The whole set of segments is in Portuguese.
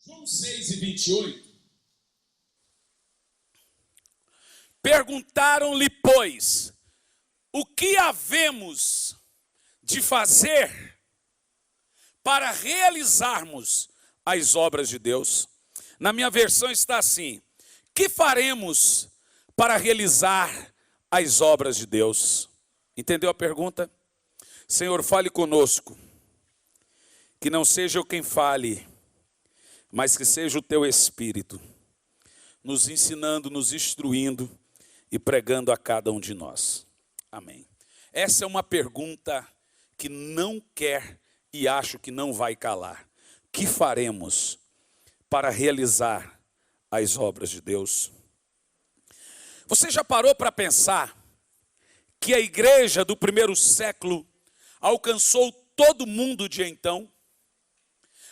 João 6:28. Perguntaram-lhe, pois, o que havemos de fazer para realizarmos as obras de Deus? Na minha versão está assim: que faremos para realizar as obras de Deus? Entendeu a pergunta? Senhor, fale conosco, que não seja eu quem fale, mas que seja o teu Espírito, nos ensinando, nos instruindo e pregando a cada um de nós. Amém. Essa é uma pergunta que não quer e acho que não vai calar. Que faremos para realizar as obras de Deus? Você já parou para pensar que a igreja do primeiro século alcançou todo mundo de então?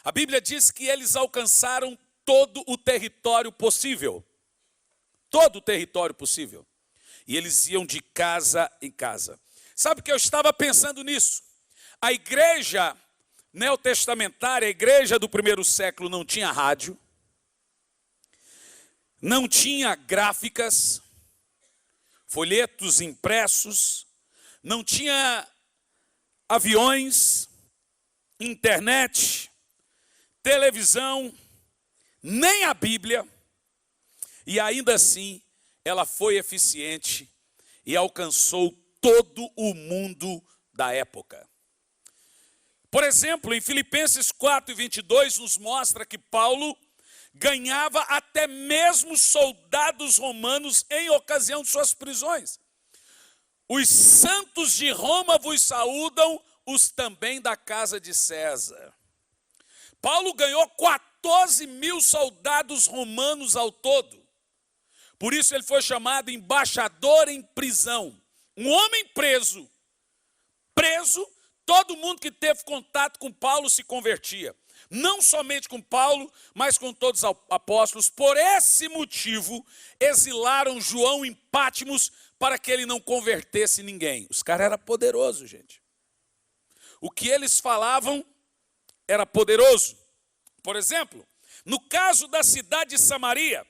A Bíblia diz que eles alcançaram todo o território possível. Todo o território possível. E eles iam de casa em casa. Sabe que eu estava pensando nisso? A igreja neotestamentária, a igreja do primeiro século não tinha rádio, não tinha gráficas, folhetos impressos, não tinha aviões, internet, televisão, nem a Bíblia, e ainda assim ela foi eficiente e alcançou todo o mundo da época. Por exemplo, em Filipenses 4:22 nos mostra que Paulo ganhava até mesmo soldados romanos em ocasião de suas prisões. Os santos de Roma vos saúdam, os também da casa de César. Paulo ganhou 14.000 soldados romanos ao todo. Por isso ele foi chamado embaixador em prisão. Um homem preso, todo mundo que teve contato com Paulo se convertia. Não somente com Paulo, mas com todos os apóstolos. Por esse motivo, exilaram João em Patmos para que ele não convertesse ninguém. Os caras eram poderosos, gente. O que eles falavam era poderoso. Por exemplo, no caso da cidade de Samaria,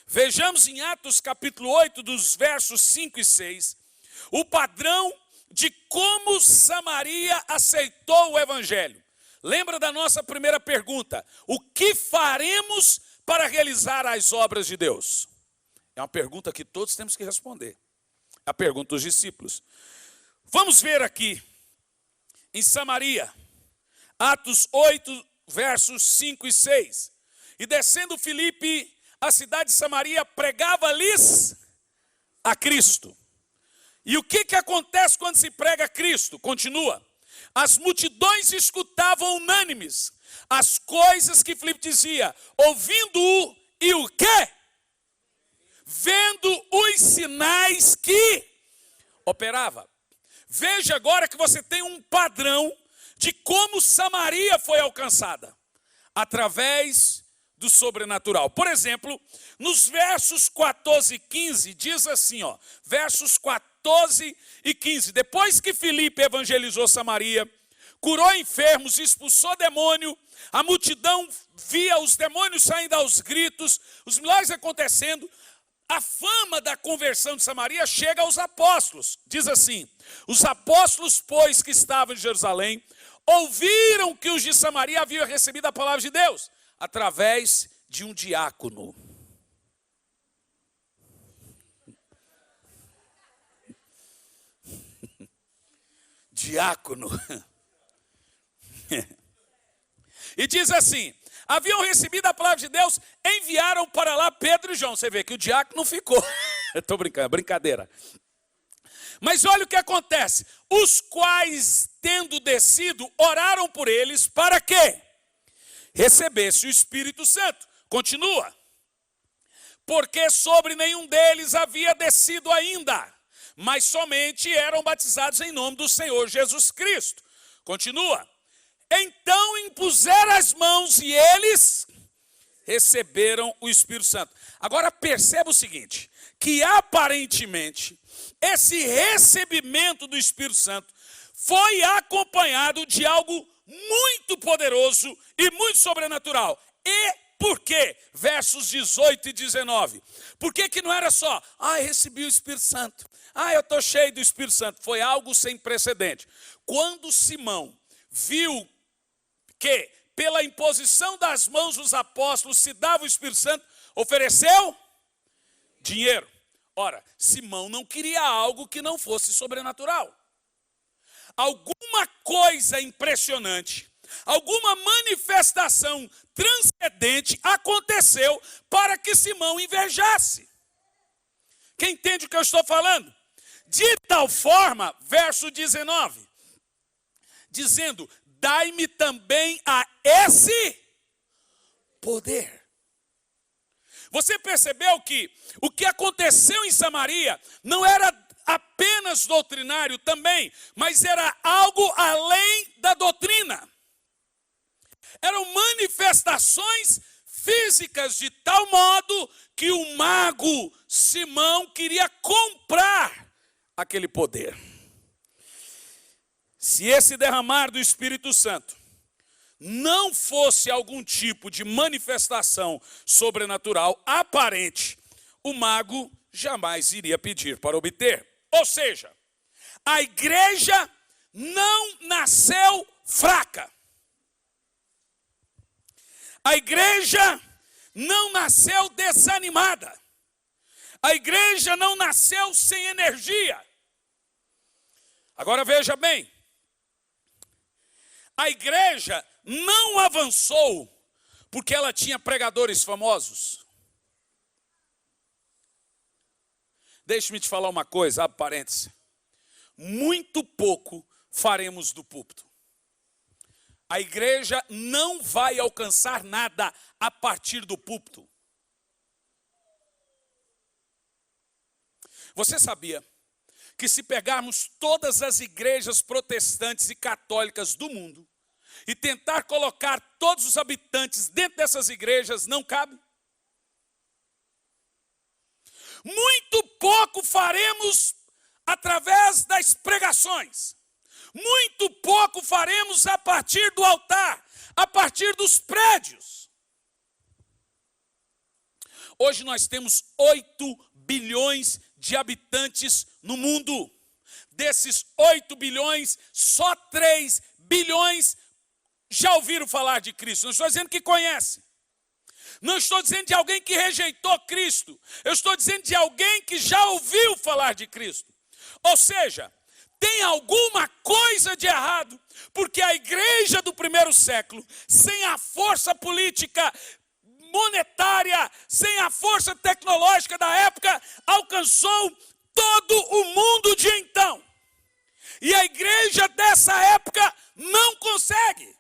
vejamos em Atos capítulo 8, dos versos 5 e 6, o padrão de como Samaria aceitou o evangelho. Lembra da nossa primeira pergunta: o que faremos para realizar as obras de Deus? É uma pergunta que todos temos que responder. A pergunta dos discípulos. Vamos ver aqui, em Samaria, Atos 8, versos 5 e 6. E descendo Filipe, a cidade de Samaria, pregava-lhes a Cristo. E o que acontece quando se prega a Cristo? Continua. As multidões escutavam unânimes as coisas que Filipe dizia, ouvindo-o e o quê? Vendo os sinais que operava. Veja agora que você tem um padrão de como Samaria foi alcançada. Através do sobrenatural. Por exemplo, nos versos 14 e 15, diz assim, versos 14 e 15. Depois que Filipe evangelizou Samaria, curou enfermos, expulsou demônio, a multidão via os demônios saindo aos gritos, os milagres acontecendo, a fama da conversão de Samaria chega aos apóstolos. Diz assim, os apóstolos, pois, que estavam em Jerusalém, ouviram que os de Samaria haviam recebido a palavra de Deus, através de um diácono. Diácono. E diz assim, haviam recebido a palavra de Deus, enviaram para lá Pedro e João. Você vê que o diácono não ficou. Estou brincando, brincadeira. Mas olha o que acontece. Os quais, tendo descido, oraram por eles para quê? Recebesse o Espírito Santo. Continua. Porque sobre nenhum deles havia descido ainda, mas somente eram batizados em nome do Senhor Jesus Cristo. Continua. Então impuseram as mãos e eles receberam o Espírito Santo. Agora perceba o seguinte, que aparentemente esse recebimento do Espírito Santo foi acompanhado de algo muito poderoso e muito sobrenatural. E quê? Versos 18 e 19. Por que não era só, recebi o Espírito Santo, eu estou cheio do Espírito Santo? Foi algo sem precedente. Quando Simão viu que pela imposição das mãos dos apóstolos se dava o Espírito Santo, ofereceu dinheiro. Ora, Simão não queria algo que não fosse sobrenatural. Alguma coisa impressionante, alguma manifestação transcendente aconteceu para que Simão invejasse. Quem entende o que eu estou falando? De tal forma, verso 19, dizendo, dai-me também a esse poder. Você percebeu que o que aconteceu em Samaria não era apenas doutrinário também, mas era algo além da doutrina. Eram manifestações físicas de tal modo que o mago Simão queria comprar aquele poder. Se esse derramar do Espírito Santo não fosse algum tipo de manifestação sobrenatural aparente, o mago jamais iria pedir para obter. Ou seja, a igreja não nasceu fraca. A igreja não nasceu desanimada. A igreja não nasceu sem energia. Agora veja bem, a igreja não avançou porque ela tinha pregadores famosos. Deixe-me te falar uma coisa, abre parênteses. Muito pouco faremos do púlpito. A igreja não vai alcançar nada a partir do púlpito. Você sabia que se pegarmos todas as igrejas protestantes e católicas do mundo e tentar colocar todos os habitantes dentro dessas igrejas, não cabe? Muito pouco faremos através das pregações. Muito pouco faremos a partir do altar, a partir dos prédios. Hoje nós temos 8 bilhões de habitantes no mundo. Desses 8 bilhões, só 3 bilhões já ouviram falar de Cristo. Não estou dizendo que conhece. Não estou dizendo de alguém que rejeitou Cristo. Eu estou dizendo de alguém que já ouviu falar de Cristo. Ou seja, tem alguma coisa de errado, porque a igreja do primeiro século, sem a força política, monetária, sem a força tecnológica da época, alcançou todo o mundo de então. E a igreja dessa época não consegue.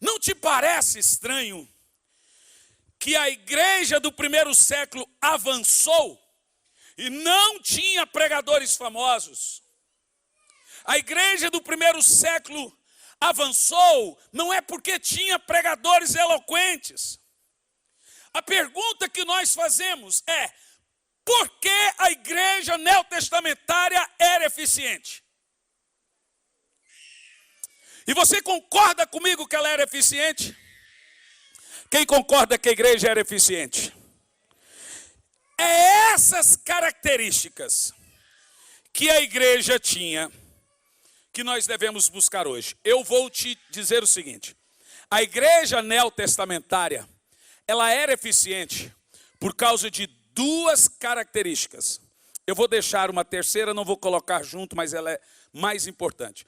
Não te parece estranho que a igreja do primeiro século avançou e não tinha pregadores famosos? A igreja do primeiro século avançou não é porque tinha pregadores eloquentes. A pergunta que nós fazemos é: por que a igreja neotestamentária era eficiente? E você concorda comigo que ela era eficiente? Quem concorda que a igreja era eficiente? É essas características que a igreja tinha que nós devemos buscar hoje. Eu vou te dizer o seguinte: a igreja neotestamentária, ela era eficiente por causa de 2 características. Eu vou deixar uma terceira, não vou colocar junto, mas ela é mais importante.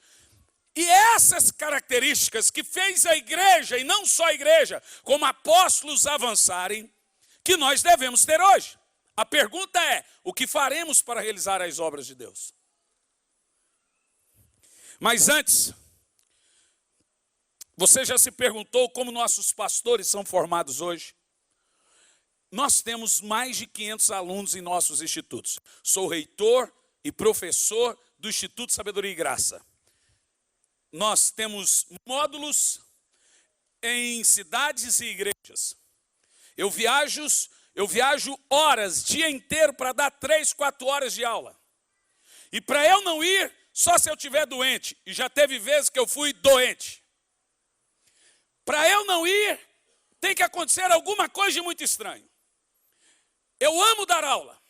E essas características que fez a igreja, e não só a igreja, como apóstolos avançarem, que nós devemos ter hoje. A pergunta é: o que faremos para realizar as obras de Deus? Mas antes, você já se perguntou como nossos pastores são formados hoje? Nós temos mais de 500 alunos em nossos institutos. Sou reitor e professor do Instituto Sabedoria e Graça. Nós temos módulos em cidades e igrejas. Eu viajo horas, dia inteiro, para dar 3, 4 horas de aula. E para eu não ir, só se eu estiver doente. E já teve vezes que eu fui doente. Para não ir, tem que acontecer alguma coisa de muito estranho. Eu amo dar aula,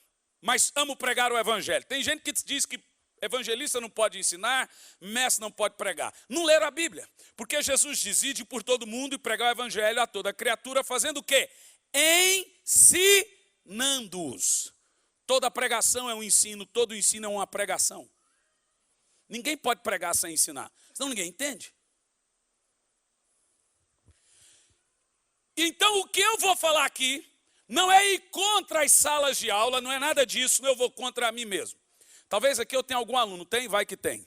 mas amo pregar o evangelho. Tem gente que diz que evangelista não pode ensinar, mestre não pode pregar. Não leram a Bíblia, porque Jesus diz: ide por todo mundo e pregar o evangelho a toda criatura, fazendo o quê? Ensinando-os. Toda pregação é um ensino, todo ensino é uma pregação. Ninguém pode pregar sem ensinar, senão ninguém entende. Então o que eu vou falar aqui não é ir contra as salas de aula, não é nada disso, eu vou contra mim mesmo. Talvez aqui eu tenha algum aluno, tem? Vai que tem.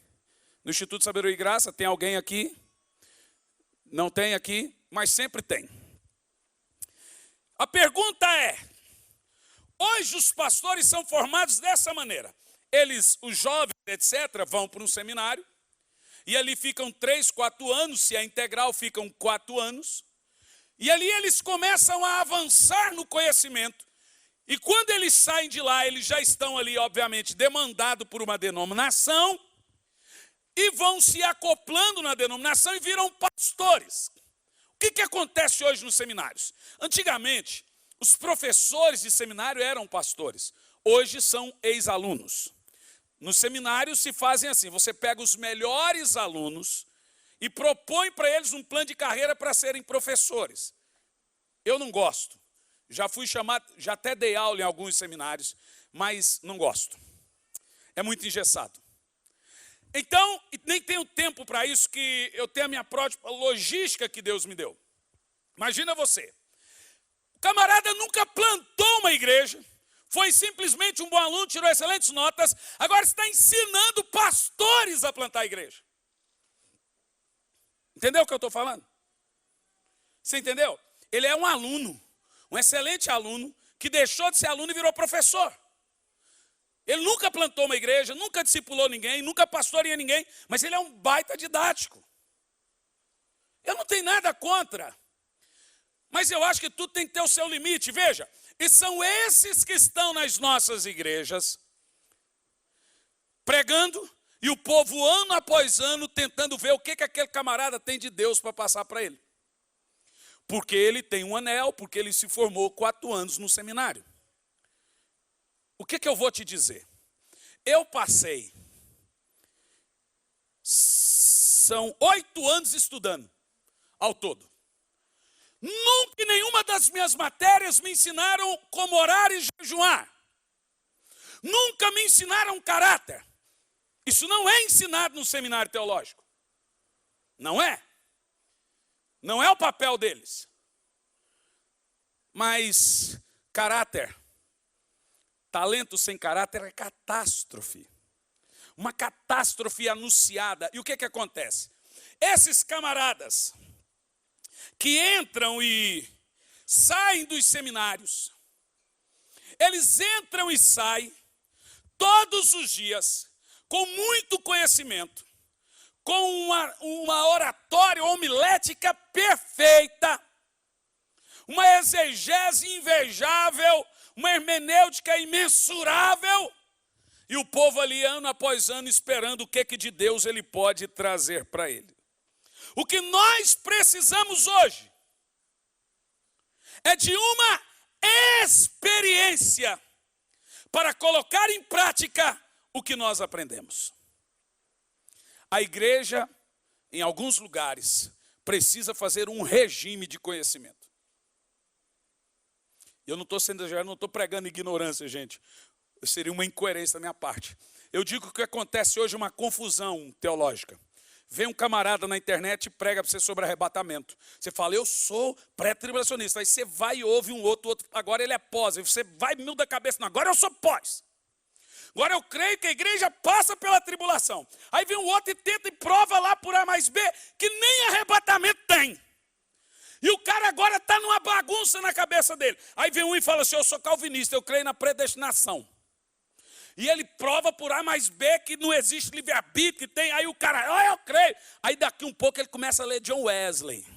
No Instituto Sabedoria e Graça, tem alguém aqui? Não tem aqui, mas sempre tem. A pergunta é, hoje os pastores são formados dessa maneira. Eles, os jovens, etc., vão para um seminário, e ali ficam 3, 4 anos, se é integral, ficam 4 anos, e ali eles começam a avançar no conhecimento, e quando eles saem de lá, eles já estão ali, obviamente, demandados por uma denominação, e vão se acoplando na denominação e viram pastores. O que acontece hoje nos seminários? Antigamente, os professores de seminário eram pastores, hoje são ex-alunos. Nos seminários se fazem assim, você pega os melhores alunos e propõe para eles um plano de carreira para serem professores. Eu não gosto, já fui chamado, já até dei aula em alguns seminários, mas não gosto. É muito engessado. Então, nem tenho tempo para isso, que eu tenho a minha própria logística que Deus me deu. Imagina você, o camarada nunca plantou uma igreja, foi simplesmente um bom aluno, tirou excelentes notas, agora está ensinando pastores a plantar a igreja. Entendeu o que eu estou falando? Você entendeu? Ele é um aluno, um excelente aluno, que deixou de ser aluno e virou professor. Ele nunca plantou uma igreja, nunca discipulou ninguém, nunca pastoreia ninguém, mas ele é um baita didático. Eu não tenho nada contra, mas eu acho que tudo tem que ter o seu limite. Veja, e são esses que estão nas nossas igrejas, pregando, e o povo ano após ano tentando ver o que aquele camarada tem de Deus para passar para ele. Porque ele tem um anel, porque ele se formou 4 anos no seminário. O que eu vou te dizer? Eu passei, são 8 anos estudando ao todo. Nunca em nenhuma das minhas matérias me ensinaram como orar e jejuar. Nunca me ensinaram caráter. Isso não é ensinado no seminário teológico. Não é. Não é o papel deles. Mas caráter, talento sem caráter é catástrofe. Uma catástrofe anunciada. E o que acontece? Esses camaradas que entram e saem dos seminários, eles entram e saem todos os dias com muito conhecimento, com uma oratória homilética perfeita, uma exegese invejável, uma hermenêutica imensurável, e o povo ali ano após ano esperando o que de Deus ele pode trazer para ele. O que nós precisamos hoje é de uma experiência para colocar em prática o que nós aprendemos. A igreja, em alguns lugares, precisa fazer um regime de conhecimento. Eu não estou pregando ignorância, gente. Seria uma incoerência da minha parte. Eu digo que o que acontece hoje é uma confusão teológica. Vem um camarada na internet e prega para você sobre arrebatamento. Você fala, eu sou pré-tribulacionista. Aí você vai e ouve um outro, agora ele é pós. Aí você vai muda a cabeça, não, agora eu sou pós. Agora eu creio que a igreja passa pela tribulação. Aí vem um outro e tenta e prova lá por A mais B que nem arrebatamento tem. E o cara agora está numa bagunça na cabeça dele. Aí vem um e fala assim, eu sou calvinista, eu creio na predestinação. E ele prova por A mais B que não existe livre-arbítrio, tem. Aí o cara, eu creio. Aí daqui um pouco ele começa a ler John Wesley.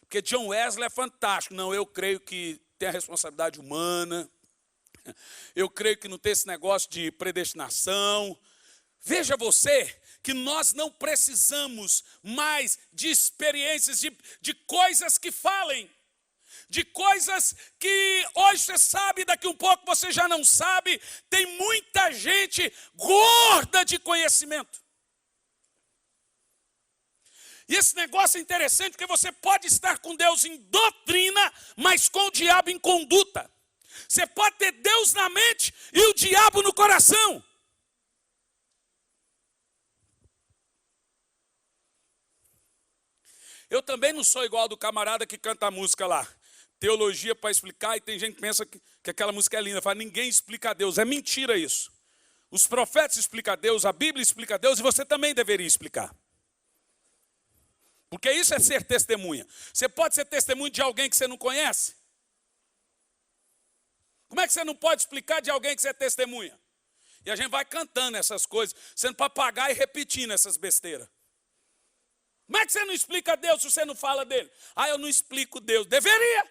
Porque John Wesley é fantástico. Não, eu creio que tem a responsabilidade humana. Eu creio que não tem esse negócio de predestinação. Veja você que nós não precisamos mais de experiências, de coisas que falem, de coisas que hoje você sabe, daqui um pouco você já não sabe. Tem muita gente gorda de conhecimento. E esse negócio é interessante porque você pode estar com Deus em doutrina, mas com o diabo em conduta. Você pode ter Deus na mente e o diabo no coração. Eu também não sou igual do camarada que canta a música lá. Teologia para explicar, e tem gente que pensa que aquela música é linda. Fala, ninguém explica a Deus. É mentira isso. Os profetas explicam a Deus, a Bíblia explica a Deus, e você também deveria explicar. Porque isso é ser testemunha. Você pode ser testemunha de alguém que você não conhece? Como é que você não pode explicar de alguém que você é testemunha? E a gente vai cantando essas coisas, sendo papagaio e repetindo essas besteiras. Como é que você não explica Deus se você não fala dele? Ah, eu não explico Deus. Deveria.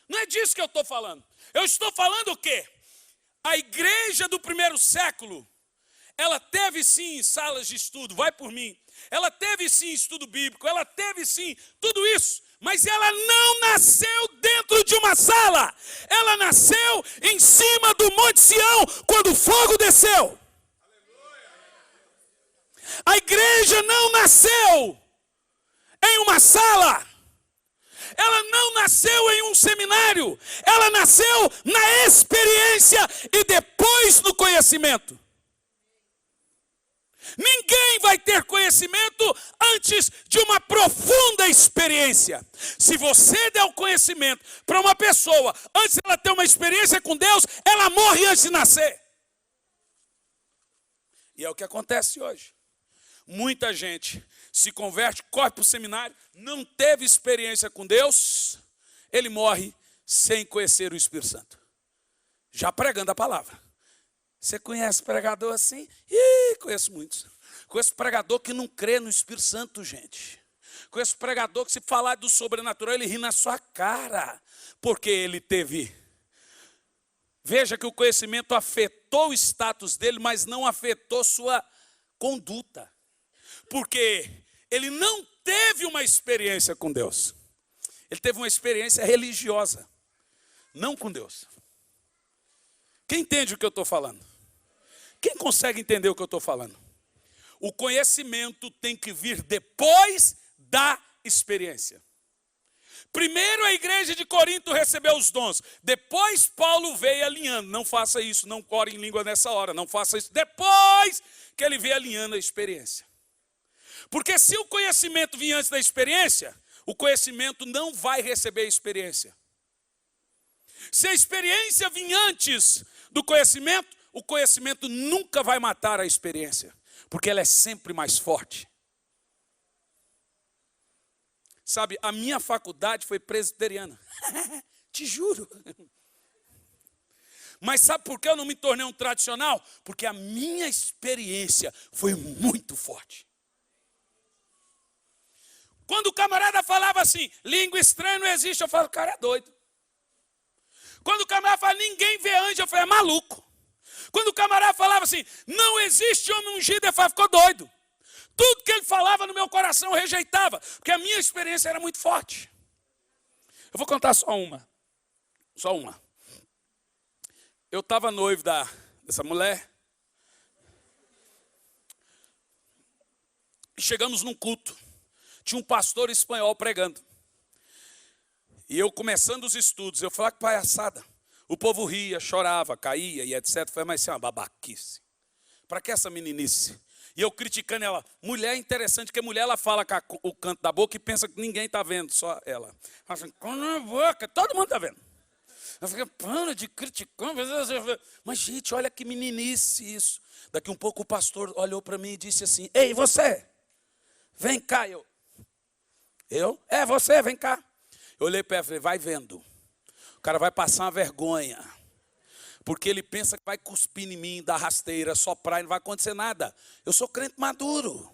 Não é disso que eu estou falando. Eu estou falando o quê? A igreja do primeiro século, ela teve sim salas de estudo, vai por mim. Ela teve sim estudo bíblico, ela teve sim tudo isso. Mas ela não nasceu dentro de uma sala. Ela nasceu em cima do Monte Sião, quando o fogo desceu. A igreja não nasceu em uma sala. Ela não nasceu em um seminário. Ela nasceu na experiência e depois no conhecimento. Ninguém vai ter conhecimento antes de uma profunda experiência. Se você der o conhecimento para uma pessoa antes de ela ter uma experiência com Deus, ela morre antes de nascer. E é o que acontece hoje. Muita gente se converte, corre para o seminário, não teve experiência com Deus, ele morre sem conhecer o Espírito Santo. Já pregando a palavra. Você conhece pregador assim? Ih, conheço muitos. Conheço pregador que não crê no Espírito Santo, gente. Conheço pregador que se falar do sobrenatural, ele ri na sua cara. Porque ele teve... Veja que o conhecimento afetou o status dele, mas não afetou sua conduta. Porque ele não teve uma experiência com Deus. Ele teve uma experiência religiosa, não com Deus. Quem entende o que eu estou falando? Quem consegue entender o que eu estou falando? O conhecimento tem que vir depois da experiência. Primeiro a igreja de Corinto recebeu os dons. Depois Paulo veio alinhando. Não faça isso, não ore em língua nessa hora. Não faça isso. Depois que ele veio alinhando a experiência. Porque se o conhecimento vir antes da experiência, o conhecimento não vai receber a experiência. Se a experiência vir antes do conhecimento, o conhecimento nunca vai matar a experiência. Porque ela é sempre mais forte. Sabe, a minha faculdade foi presbiteriana. Te juro. Mas sabe por que eu não me tornei um tradicional? Porque a minha experiência foi muito forte. Quando o camarada falava assim, língua estranha não existe, eu falo, o cara é doido. Quando o camarada fala, ninguém vê anjo, eu falo, é maluco. Quando o camarada falava assim, não existe homem ungido, eu falo, ficou doido. Tudo que ele falava no meu coração eu rejeitava, porque a minha experiência era muito forte. Eu vou contar só uma. Só uma. Eu estava noivo dessa mulher. E chegamos num culto. Tinha um pastor espanhol pregando. E eu começando os estudos, eu falei, que palhaçada. O povo ria, chorava, caía e etc. Eu falei, mas isso é uma babaquice. Para que essa meninice? E eu criticando ela. Mulher é interessante, porque mulher ela fala com o canto da boca e pensa que ninguém está vendo, só ela. Ela assim, com a boca, todo mundo está vendo. Eu falei, para de criticar. Mas gente, olha que meninice isso. Daqui um pouco o pastor olhou para mim e disse assim, ei, você, vem cá. É você, vem cá. Eu olhei para ela e falei, vai vendo. O cara vai passar uma vergonha. Porque ele pensa que vai cuspir em mim, dar rasteira, soprar e não vai acontecer nada. Eu sou crente maduro.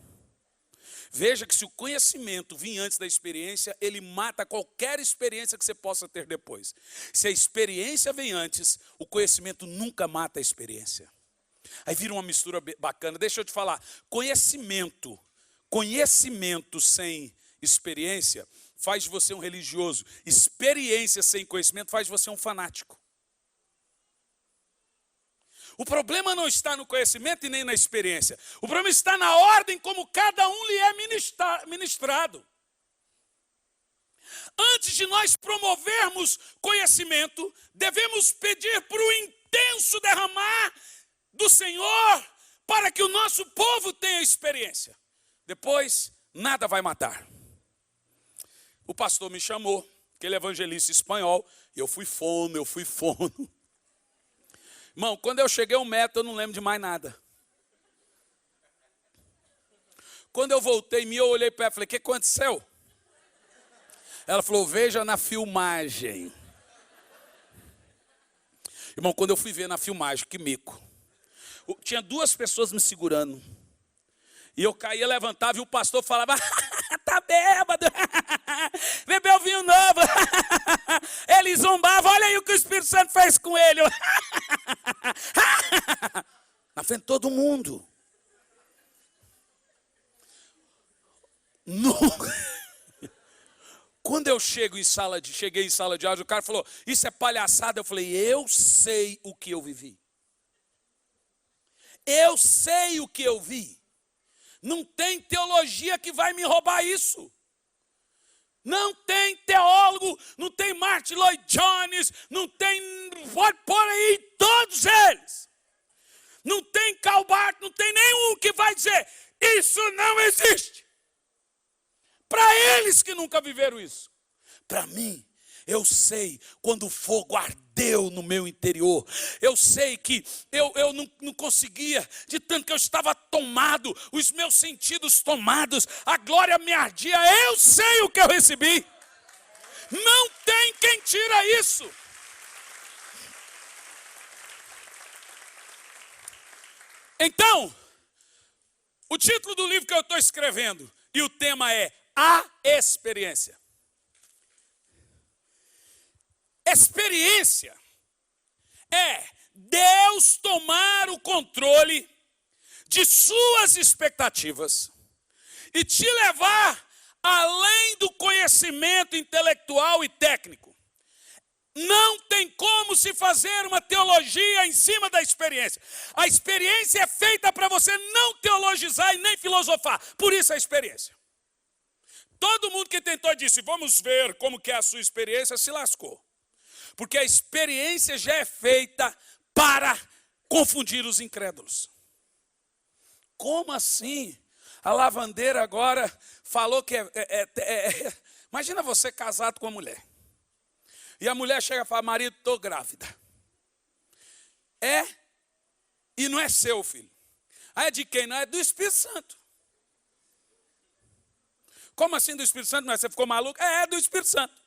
Veja que se o conhecimento vir antes da experiência, ele mata qualquer experiência que você possa ter depois. Se a experiência vem antes, o conhecimento nunca mata a experiência. Aí vira uma mistura bacana. Deixa eu te falar, conhecimento sem experiência faz de você um religioso. Experiência sem conhecimento faz de você um fanático. O problema não está no conhecimento e nem na experiência. O problema está na ordem como cada um lhe é ministrado. Antes de nós promovermos conhecimento, devemos pedir para o intenso derramar do Senhor para que o nosso povo tenha experiência. Depois, nada vai matar. O pastor me chamou, aquele evangelista espanhol, e eu fui fono. Irmão, quando eu cheguei ao método, eu não lembro de mais nada. Quando eu voltei, eu olhei para ela e falei, o que aconteceu? Ela falou, veja na filmagem. Irmão, quando eu fui ver na filmagem, que mico. Tinha 2 pessoas me segurando. E eu caía, levantava e o pastor falava, tá bêbado, bebeu vinho novo. Ele zombava, olha aí o que o Espírito Santo fez com ele. Na frente de todo mundo. Quando eu cheguei em sala de aula, o cara falou, isso é palhaçada. Eu falei, eu sei o que eu vivi. Eu sei o que eu vi. Não tem teologia que vai me roubar isso. Não tem teólogo, não tem Martin Lloyd Jones, não tem, pode pôr aí todos eles. Não tem Karl Barth, não tem nenhum que vai dizer, isso não existe. Para eles que nunca viveram isso. Para mim, eu sei quando o fogo ardeu no meu interior. Eu sei que eu não conseguia, de tanto que eu estava tomado, os meus sentidos tomados, a glória me ardia. Eu sei o que eu recebi. Não tem quem tira isso. Então, o título do livro que eu estou escrevendo, e o tema é A Experiência. Experiência é Deus tomar o controle de suas expectativas e te levar além do conhecimento intelectual e técnico. Não tem como se fazer uma teologia em cima da experiência. A experiência é feita para você não teologizar e nem filosofar. Por isso a experiência. Todo mundo que tentou disse, vamos ver como que é a sua experiência, se lascou. Porque a experiência já é feita para confundir os incrédulos. Como assim? A lavandeira agora falou que Imagina você casado com uma mulher. E a mulher chega e fala, marido, estou grávida. E não é seu, filho. Aí é de quem? Não é do Espírito Santo. Como assim do Espírito Santo? Mas você ficou maluco? É do Espírito Santo.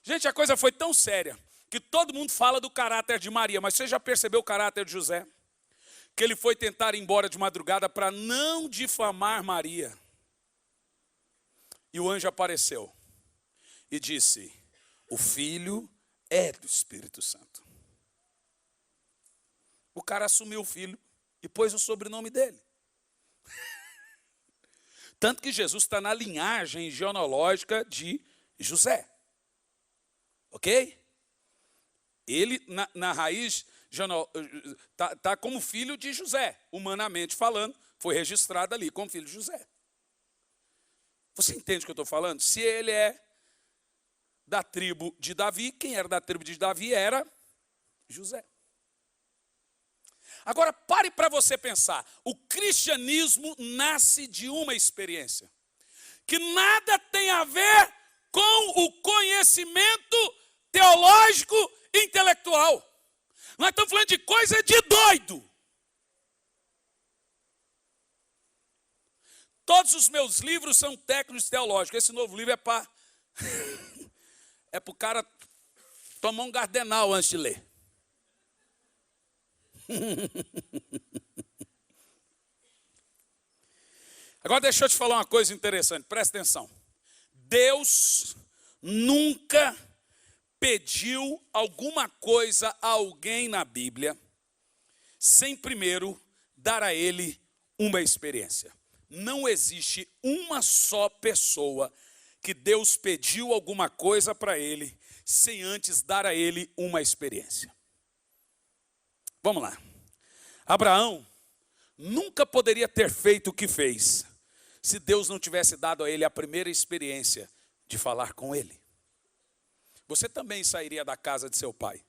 Gente, a coisa foi tão séria que todo mundo fala do caráter de Maria. Mas você já percebeu o caráter de José? Que ele foi tentar ir embora de madrugada para não difamar Maria. E o anjo apareceu e disse, o filho é do Espírito Santo. O cara assumiu o filho e pôs o sobrenome dele. Tanto que Jesus está na linhagem genealógica de José. Ok? Ele, na raiz, está como filho de José. Humanamente falando, foi registrado ali como filho de José. Você entende o que eu estou falando? Se ele é da tribo de Davi, quem era da tribo de Davi era José. Agora pare para você pensar. O cristianismo nasce de uma experiência que nada tem a ver com o conhecimento teológico e intelectual. Nós estamos falando de coisa de doido. Todos os meus livros são técnicos teológicos. Esse novo livro é para o cara tomar um gardenal antes de ler. Agora deixa eu te falar uma coisa interessante, presta atenção. Deus nunca pediu alguma coisa a alguém na Bíblia sem primeiro dar a ele uma experiência. Não existe uma só pessoa que Deus pediu alguma coisa para ele sem antes dar a ele uma experiência. Vamos lá. Abraão nunca poderia ter feito o que fez se Deus não tivesse dado a ele a primeira experiência de falar com ele. Você também sairia da casa de seu pai.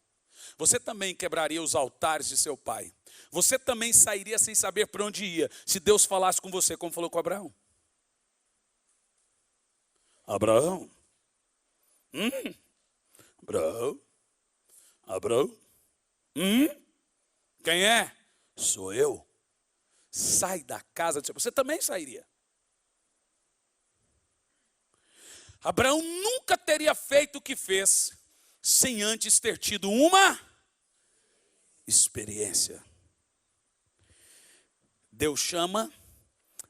Você também quebraria os altares de seu pai. Você também sairia sem saber para onde ia, se Deus falasse com você, como falou com Abraão. Abraão? Abraão? Quem é? Sou eu. Sai da casa de seu pai. Você também sairia. Abraão nunca teria feito o que fez sem antes ter tido uma experiência. Deus chama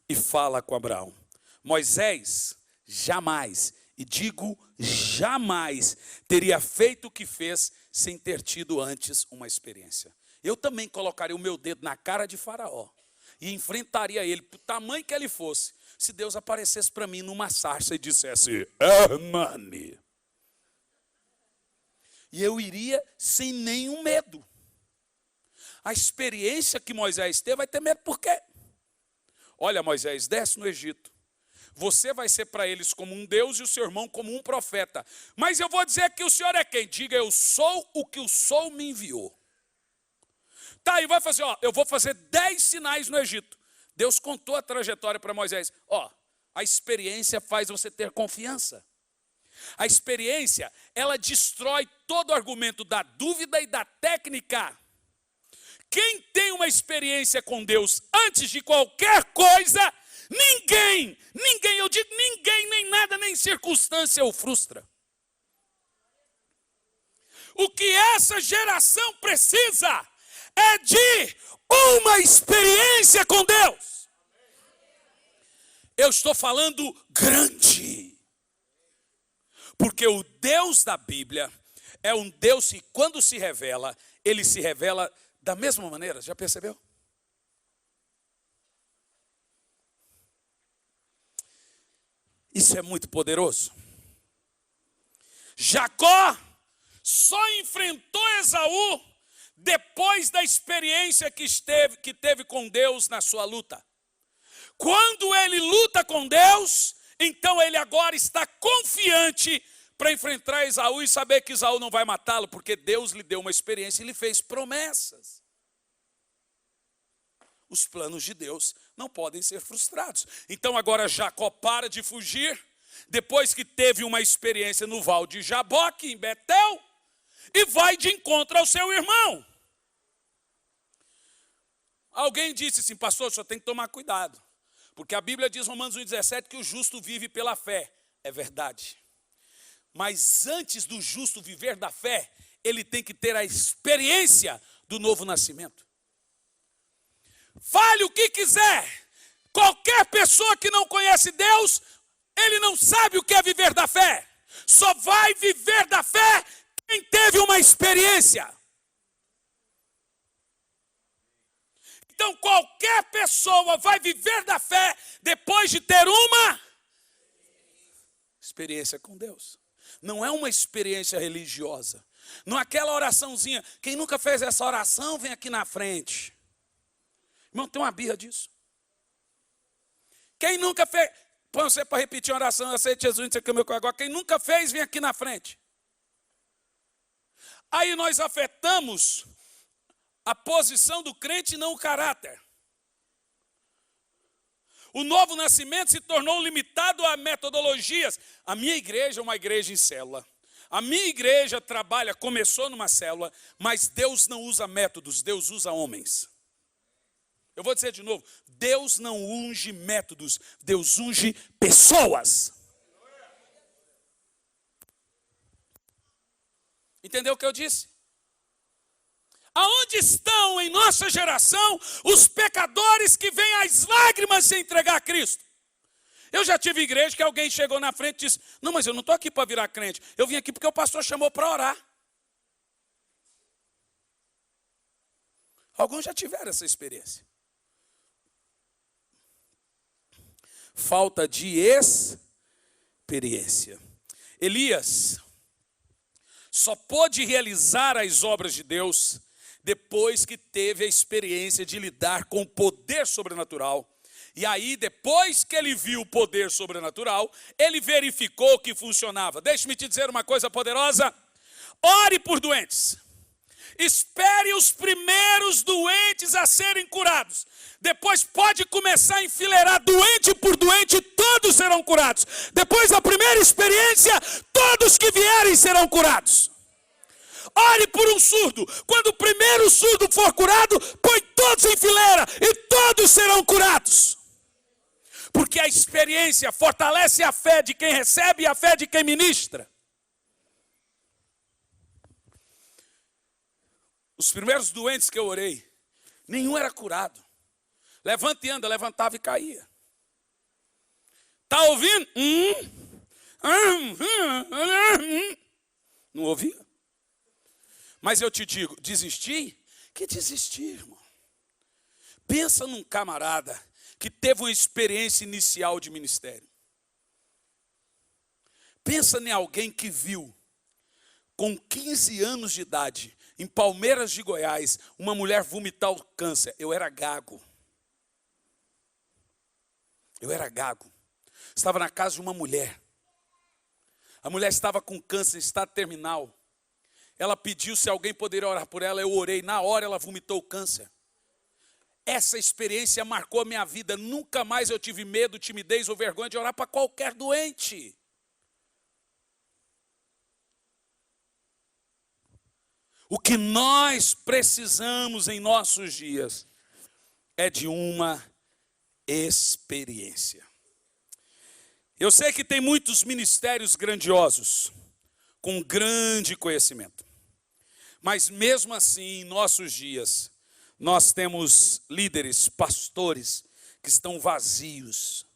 e fala com Abraão. Moisés jamais, e digo jamais, teria feito o que fez sem ter tido antes uma experiência. Eu também colocaria o meu dedo na cara de Faraó e enfrentaria ele, por tamanho que ele fosse, se Deus aparecesse para mim numa sarça e dissesse, Hernani. E eu iria sem nenhum medo. A experiência que Moisés teve, vai ter medo por quê? Olha, Moisés, desce no Egito. Você vai ser para eles como um Deus e o seu irmão como um profeta. Mas eu vou dizer que o Senhor é quem? Diga, eu sou o que o Sou me enviou. Tá, e vai fazer, eu vou fazer 10 sinais no Egito. Deus contou a trajetória para Moisés. A experiência faz você ter confiança. A experiência, ela destrói todo o argumento da dúvida e da técnica. Quem tem uma experiência com Deus antes de qualquer coisa, ninguém, eu digo ninguém, nem nada, nem circunstância o frustra. O que essa geração precisa é de uma experiência com Deus. Eu estou falando grande. Porque o Deus da Bíblia é um Deus que quando se revela, ele se revela da mesma maneira, já percebeu? Isso é muito poderoso. Jacó só enfrentou Esaú depois da experiência que teve com Deus na sua luta. Quando ele luta com Deus, então ele agora está confiante para enfrentar Esaú e saber que Esaú não vai matá-lo, porque Deus lhe deu uma experiência e lhe fez promessas. Os planos de Deus não podem ser frustrados. Então agora Jacó para de fugir, depois que teve uma experiência no val de Jaboque, em Betel, e vai de encontro ao seu irmão. Alguém disse assim, pastor, o senhor tem que tomar cuidado, porque a Bíblia diz, Romanos 1,17, que o justo vive pela fé. É verdade. Mas antes do justo viver da fé, ele tem que ter a experiência do novo nascimento. Fale o que quiser. Qualquer pessoa que não conhece Deus, ele não sabe o que é viver da fé. Só vai viver da fé quem teve uma experiência. Então qualquer pessoa vai viver da fé depois de ter uma experiência com Deus. Não é uma experiência religiosa. Não é aquela oraçãozinha. Quem nunca fez essa oração, vem aqui na frente. Irmão, tem uma birra disso. Quem nunca fez, põe você para repetir a oração, eu aceito Jesus, não sei o que meu agora. Quem nunca fez, vem aqui na frente. Aí nós afetamos a posição do crente e não o caráter. O novo nascimento se tornou limitado a metodologias. A minha igreja é uma igreja em célula. A minha igreja começou numa célula, mas Deus não usa métodos, Deus usa homens. Eu vou dizer de novo, Deus não unge métodos, Deus unge pessoas. Entendeu o que eu disse? Aonde estão em nossa geração os pecadores que vêm às lágrimas se entregar a Cristo? Eu já tive igreja que alguém chegou na frente e disse, não, mas eu não estou aqui para virar crente, eu vim aqui porque o pastor chamou para orar. Alguns já tiveram essa experiência. Falta de experiência. Elias só pôde realizar as obras de Deus depois que teve a experiência de lidar com o poder sobrenatural. E aí, depois que ele viu o poder sobrenatural, ele verificou que funcionava. Deixe-me te dizer uma coisa poderosa. Ore por doentes. Espere os primeiros doentes a serem curados. Depois pode começar a enfileirar doente por doente, todos serão curados. Depois da primeira experiência, todos que vierem serão curados. Ore por um surdo. Quando o primeiro surdo for curado, põe todos em fileira e todos serão curados. Porque a experiência fortalece a fé de quem recebe e a fé de quem ministra. Os primeiros doentes que eu orei, nenhum era curado. Levanta e anda, levantava e caía. Está ouvindo? Não ouvia? Mas eu te digo, desistir? Que desistir, irmão? Pensa num camarada que teve uma experiência inicial de ministério. Pensa em alguém que viu, com 15 anos de idade, em Palmeiras de Goiás, uma mulher vomitar o câncer. Eu era gago. Estava na casa de uma mulher. A mulher estava com câncer, estado terminal. Ela pediu se alguém poderia orar por ela. Eu orei. Na hora ela vomitou o câncer. Essa experiência marcou a minha vida. Nunca mais eu tive medo, timidez ou vergonha de orar para qualquer doente. O que nós precisamos em nossos dias é de uma experiência. Eu sei que tem muitos ministérios grandiosos, com grande conhecimento. Mas mesmo assim, em nossos dias, nós temos líderes, pastores, que estão vazios,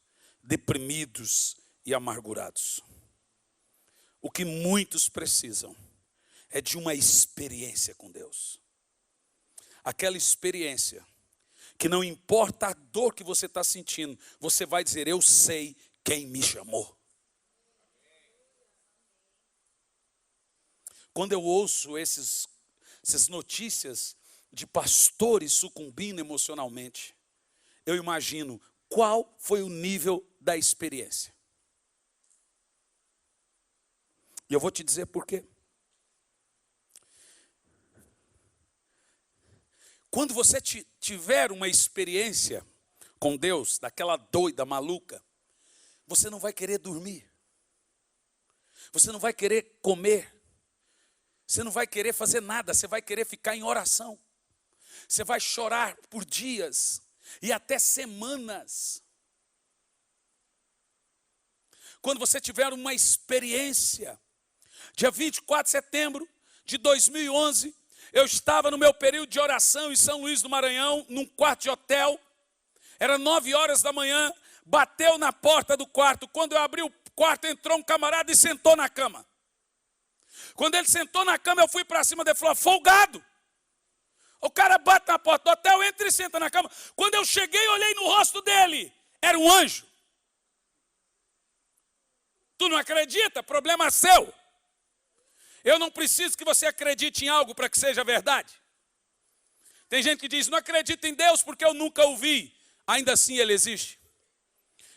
deprimidos e amargurados. O que muitos precisam é de uma experiência com Deus. Aquela experiência que não importa a dor que você está sentindo, você vai dizer, eu sei quem me chamou. Quando eu ouço essas notícias de pastores sucumbindo emocionalmente, eu imagino qual foi o nível da experiência. E eu vou te dizer por quê. Quando você tiver uma experiência com Deus, daquela doida, maluca, você não vai querer dormir. Você não vai querer comer. Você não vai querer fazer nada. Você vai querer ficar em oração. Você vai chorar por dias e até semanas. Quando você tiver uma experiência, dia 24 de setembro de 2011, eu estava no meu período de oração em São Luís do Maranhão, num quarto de hotel. Era 9 horas da manhã, bateu na porta do quarto. Quando eu abri o quarto, entrou um camarada e sentou na cama. Quando ele sentou na cama, eu fui para cima dele e falou, folgado. O cara bate na porta do hotel, entra e senta na cama. Quando eu cheguei, olhei no rosto dele. Era um anjo. Tu não acredita? Problema seu. Eu não preciso que você acredite em algo para que seja verdade. Tem gente que diz, não acredito em Deus porque eu nunca o vi. Ainda assim ele existe.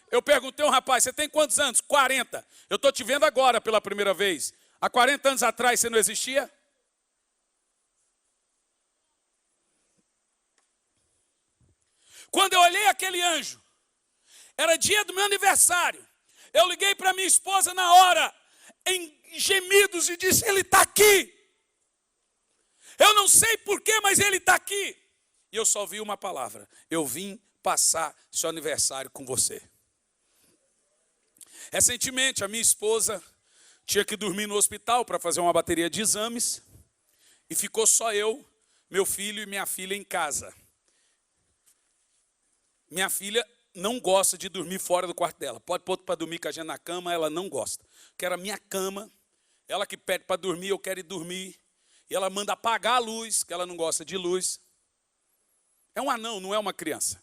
Eu perguntei a um rapaz, você tem quantos anos? 40. Eu estou te vendo agora pela primeira vez. Há 40 anos atrás você não existia? Quando eu olhei aquele anjo, era dia do meu aniversário. Eu liguei para minha esposa na hora, em gemidos, e disse, ele está aqui. Eu não sei porquê, mas ele está aqui. E eu só vi uma palavra, eu vim passar seu aniversário com você. Recentemente, a minha esposa tinha que dormir no hospital para fazer uma bateria de exames, e ficou só eu, meu filho e minha filha em casa. Minha filha não gosta de dormir fora do quarto dela. Pode pôr para dormir com a gente na cama, ela não gosta. Quero a minha cama, ela que pede para dormir, eu quero ir dormir. E ela manda apagar a luz, que ela não gosta de luz. É um anão, não é uma criança.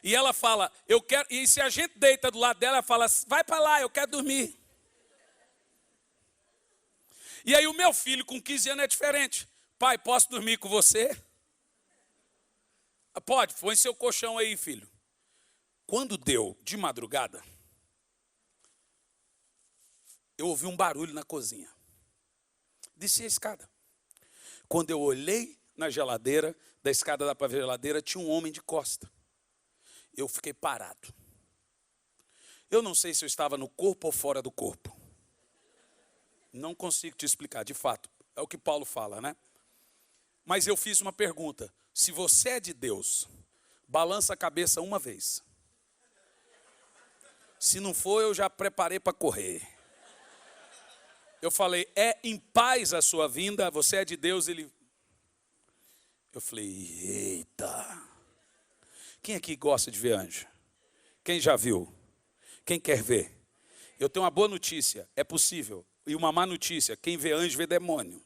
E ela fala, eu quero. E se a gente deita do lado dela, ela fala, vai para lá, eu quero dormir. E aí o meu filho com 15 anos é diferente. Pai, posso dormir com você? Pode, põe seu colchão aí, filho. Quando deu de madrugada, eu ouvi um barulho na cozinha. Desci a escada. Quando eu olhei na geladeira, da escada da para a geladeira, tinha um homem de costa. Eu fiquei parado. Eu não sei se eu estava no corpo ou fora do corpo. Não consigo te explicar, de fato. É o que Paulo fala, né? Mas eu fiz uma pergunta. Se você é de Deus, balança a cabeça uma vez. Se não for, eu já preparei para correr. Eu falei, é em paz a sua vinda? Você é de Deus? Eu falei, eita. Quem aqui gosta de ver anjo? Quem já viu? Quem quer ver? Eu tenho uma boa notícia, é possível. E uma má notícia, quem vê anjo vê demônio.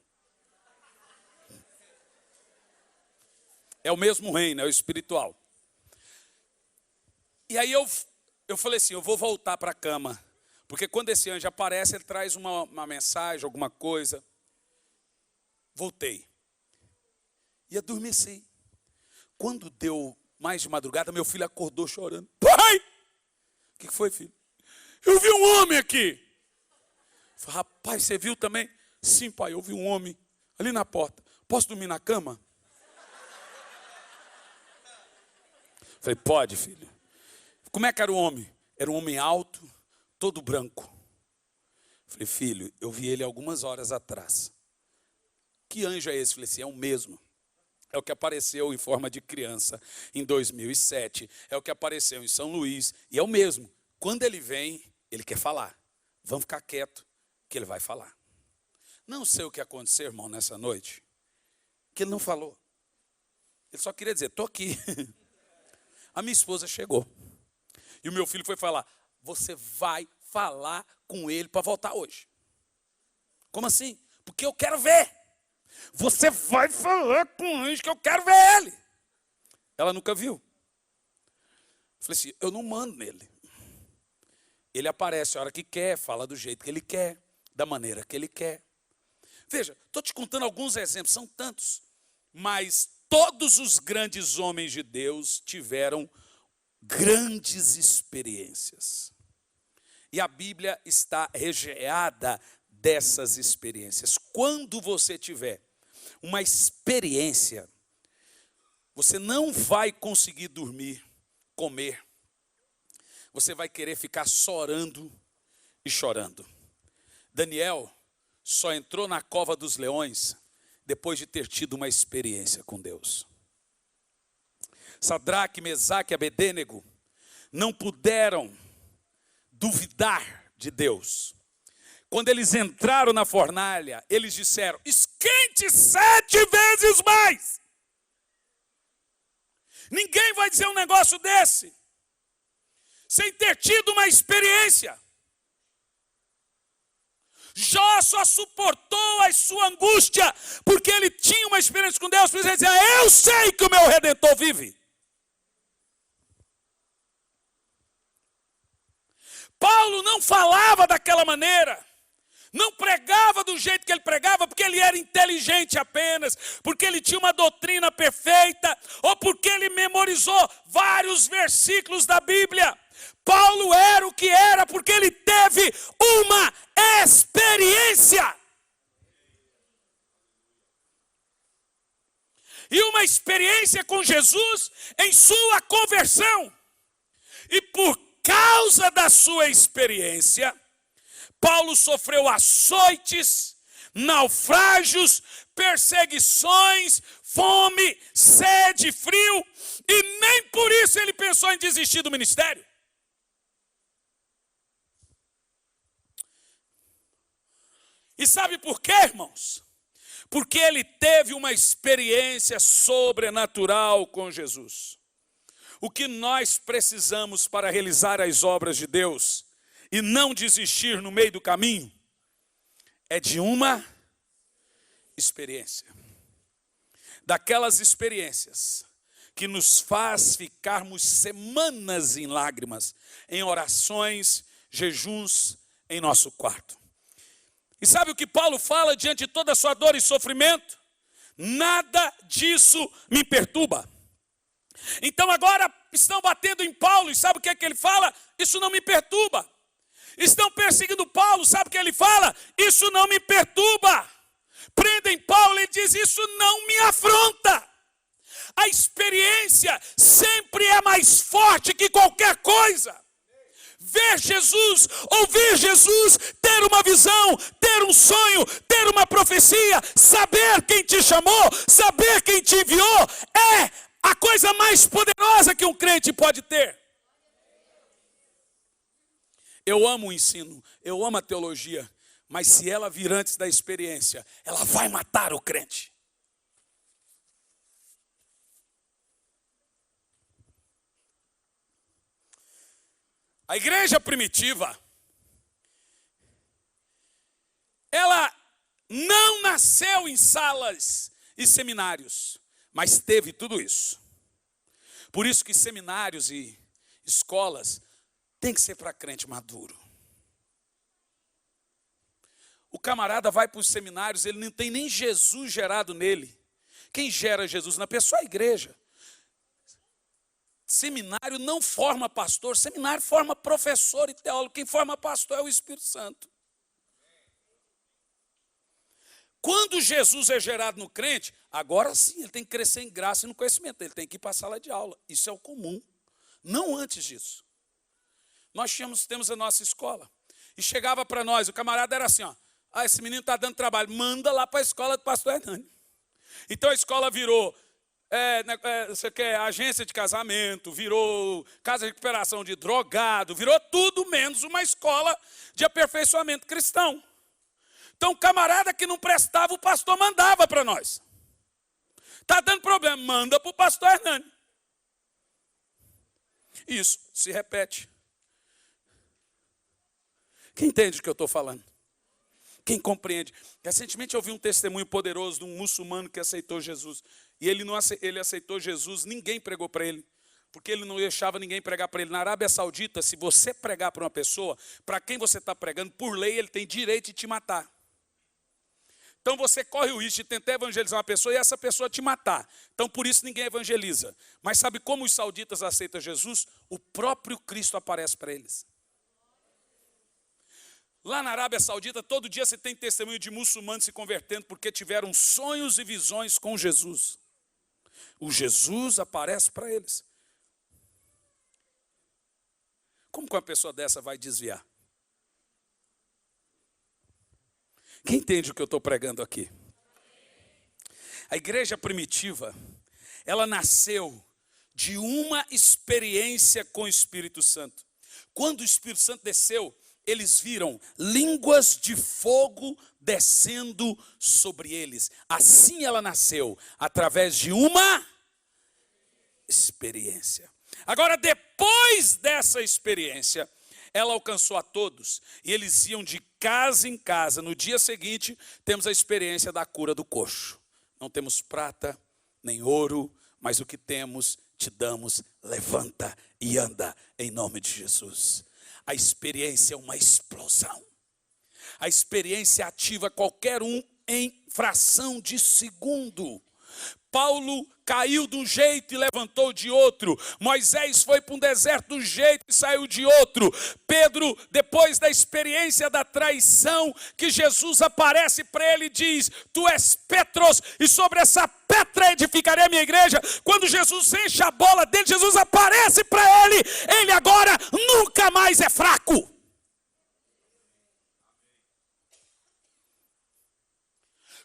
É o mesmo reino, é o espiritual. E aí eu falei assim, eu vou voltar para a cama. Porque quando esse anjo aparece, ele traz uma mensagem, alguma coisa. Voltei. E adormeci. Quando deu mais de madrugada, meu filho acordou chorando. Pai! O que foi, filho? Eu vi um homem aqui. Eu falei, rapaz, você viu também? Sim, pai, eu vi um homem ali na porta. Posso dormir na cama? Eu falei, pode, filho. Como é que era o homem? Era um homem alto, todo branco. Eu falei, filho, eu vi ele algumas horas atrás. Que anjo é esse? Eu falei assim, é o mesmo. É o que apareceu em forma de criança em 2007. É o que apareceu em São Luís. E é o mesmo. Quando ele vem, ele quer falar. Vamos ficar quieto, que ele vai falar. Não sei o que aconteceu, irmão, nessa noite. Que ele não falou. Ele só queria dizer, estou aqui. A minha esposa chegou. E o meu filho foi falar, você vai falar com ele para voltar hoje. Como assim? Porque eu quero ver. Você vai falar com o anjo que eu quero ver ele. Ela nunca viu. Eu falei assim, eu não mando nele. Ele aparece a hora que quer, fala do jeito que ele quer, da maneira que ele quer. Veja, estou te contando alguns exemplos, são tantos. Mas todos os grandes homens de Deus tiveram grandes experiências. E a Bíblia está recheada dessas experiências. Quando você tiver uma experiência, você não vai conseguir dormir, comer. Você vai querer ficar sorando e chorando. Daniel só entrou na cova dos leões depois de ter tido uma experiência com Deus. Sadraque, Mesaque e Abedênego não puderam duvidar de Deus. Quando eles entraram na fornalha, eles disseram, esquente 7 vezes mais. Ninguém vai dizer um negócio desse sem ter tido uma experiência. Jó só suportou a sua angústia porque ele tinha uma experiência com Deus. Por isso ele dizia, eu sei que o meu Redentor vive. Paulo não falava daquela maneira. Não pregava do jeito que ele pregava, porque ele era inteligente apenas, porque ele tinha uma doutrina perfeita, ou porque ele memorizou vários versículos da Bíblia. Paulo era o que era, porque ele teve uma experiência. E uma experiência com Jesus em sua conversão. E por causa da sua experiência, Paulo sofreu açoites, naufrágios, perseguições, fome, sede, frio, e nem por isso ele pensou em desistir do ministério. E sabe por quê, irmãos? Porque ele teve uma experiência sobrenatural com Jesus. O que nós precisamos para realizar as obras de Deus e não desistir no meio do caminho, é de uma experiência. Daquelas experiências que nos faz ficarmos semanas em lágrimas, em orações, jejuns, em nosso quarto. E sabe o que Paulo fala diante de toda a sua dor e sofrimento? Nada disso me perturba. Então agora estão batendo em Paulo, e sabe o que é que ele fala? Isso não me perturba. Estão perseguindo Paulo, sabe o que ele fala? Isso não me perturba. Prendem Paulo, ele diz, isso não me afronta. A experiência sempre é mais forte que qualquer coisa. Ver Jesus, ouvir Jesus, ter uma visão, ter um sonho, ter uma profecia, saber quem te chamou, saber quem te enviou, é a coisa mais poderosa que um crente pode ter. Eu amo o ensino, eu amo a teologia, mas se ela vir antes da experiência, ela vai matar o crente. A igreja primitiva, ela não nasceu em salas e seminários, mas teve tudo isso. Por isso que seminários e escolas tem que ser para crente maduro. O camarada vai para os seminários, ele não tem nem Jesus gerado nele. Quem gera Jesus na pessoa é a igreja. Seminário não forma pastor, seminário forma professor e teólogo. Quem forma pastor é o Espírito Santo. Quando Jesus é gerado no crente, agora sim, ele tem que crescer em graça e no conhecimento. Ele tem que ir para a sala de aula. Isso é o comum. Não antes disso. Nós temos a nossa escola. E chegava para nós, o camarada era assim, ó. Ah, esse menino está dando trabalho. Manda lá para a escola do pastor Hernani. Então a escola virou você quer agência de casamento, virou casa de recuperação de drogado, virou tudo menos uma escola de aperfeiçoamento cristão. Então, camarada que não prestava, o pastor mandava para nós. Está dando problema, manda para o pastor Hernani. Isso se repete. Quem entende o que eu estou falando? Quem compreende? Recentemente eu ouvi um testemunho poderoso de um muçulmano que aceitou Jesus. E ele aceitou Jesus, ninguém pregou para ele. Porque ele não deixava ninguém pregar para ele. Na Arábia Saudita, se você pregar para uma pessoa, para quem você está pregando, por lei ele tem direito de te matar. Então você corre o risco de tentar evangelizar uma pessoa e essa pessoa te matar. Então por isso ninguém evangeliza. Mas sabe como os sauditas aceitam Jesus? O próprio Cristo aparece para eles. Lá na Arábia Saudita, todo dia você tem testemunho de muçulmanos se convertendo porque tiveram sonhos e visões com Jesus. O Jesus aparece para eles. Como que uma pessoa dessa vai desviar? Quem entende o que eu estou pregando aqui? A igreja primitiva, ela nasceu de uma experiência com o Espírito Santo. Quando o Espírito Santo desceu, eles viram línguas de fogo descendo sobre eles. Assim ela nasceu, através de uma experiência. Agora, depois dessa experiência, ela alcançou a todos. E eles iam de casa em casa. No dia seguinte, temos a experiência da cura do coxo. Não temos prata, nem ouro, mas o que temos, te damos. Levanta e anda em nome de Jesus. A experiência é uma explosão. A experiência ativa qualquer um em fração de segundo. Paulo caiu de um jeito e levantou de outro. Moisés foi para um deserto de um jeito e saiu de outro. Pedro, depois da experiência da traição, que Jesus aparece para ele e diz: tu és Petros, e sobre essa pedra edificarei a minha igreja. Quando Jesus enche a bola dele, Jesus aparece para ele. Ele agora nunca mais é fraco.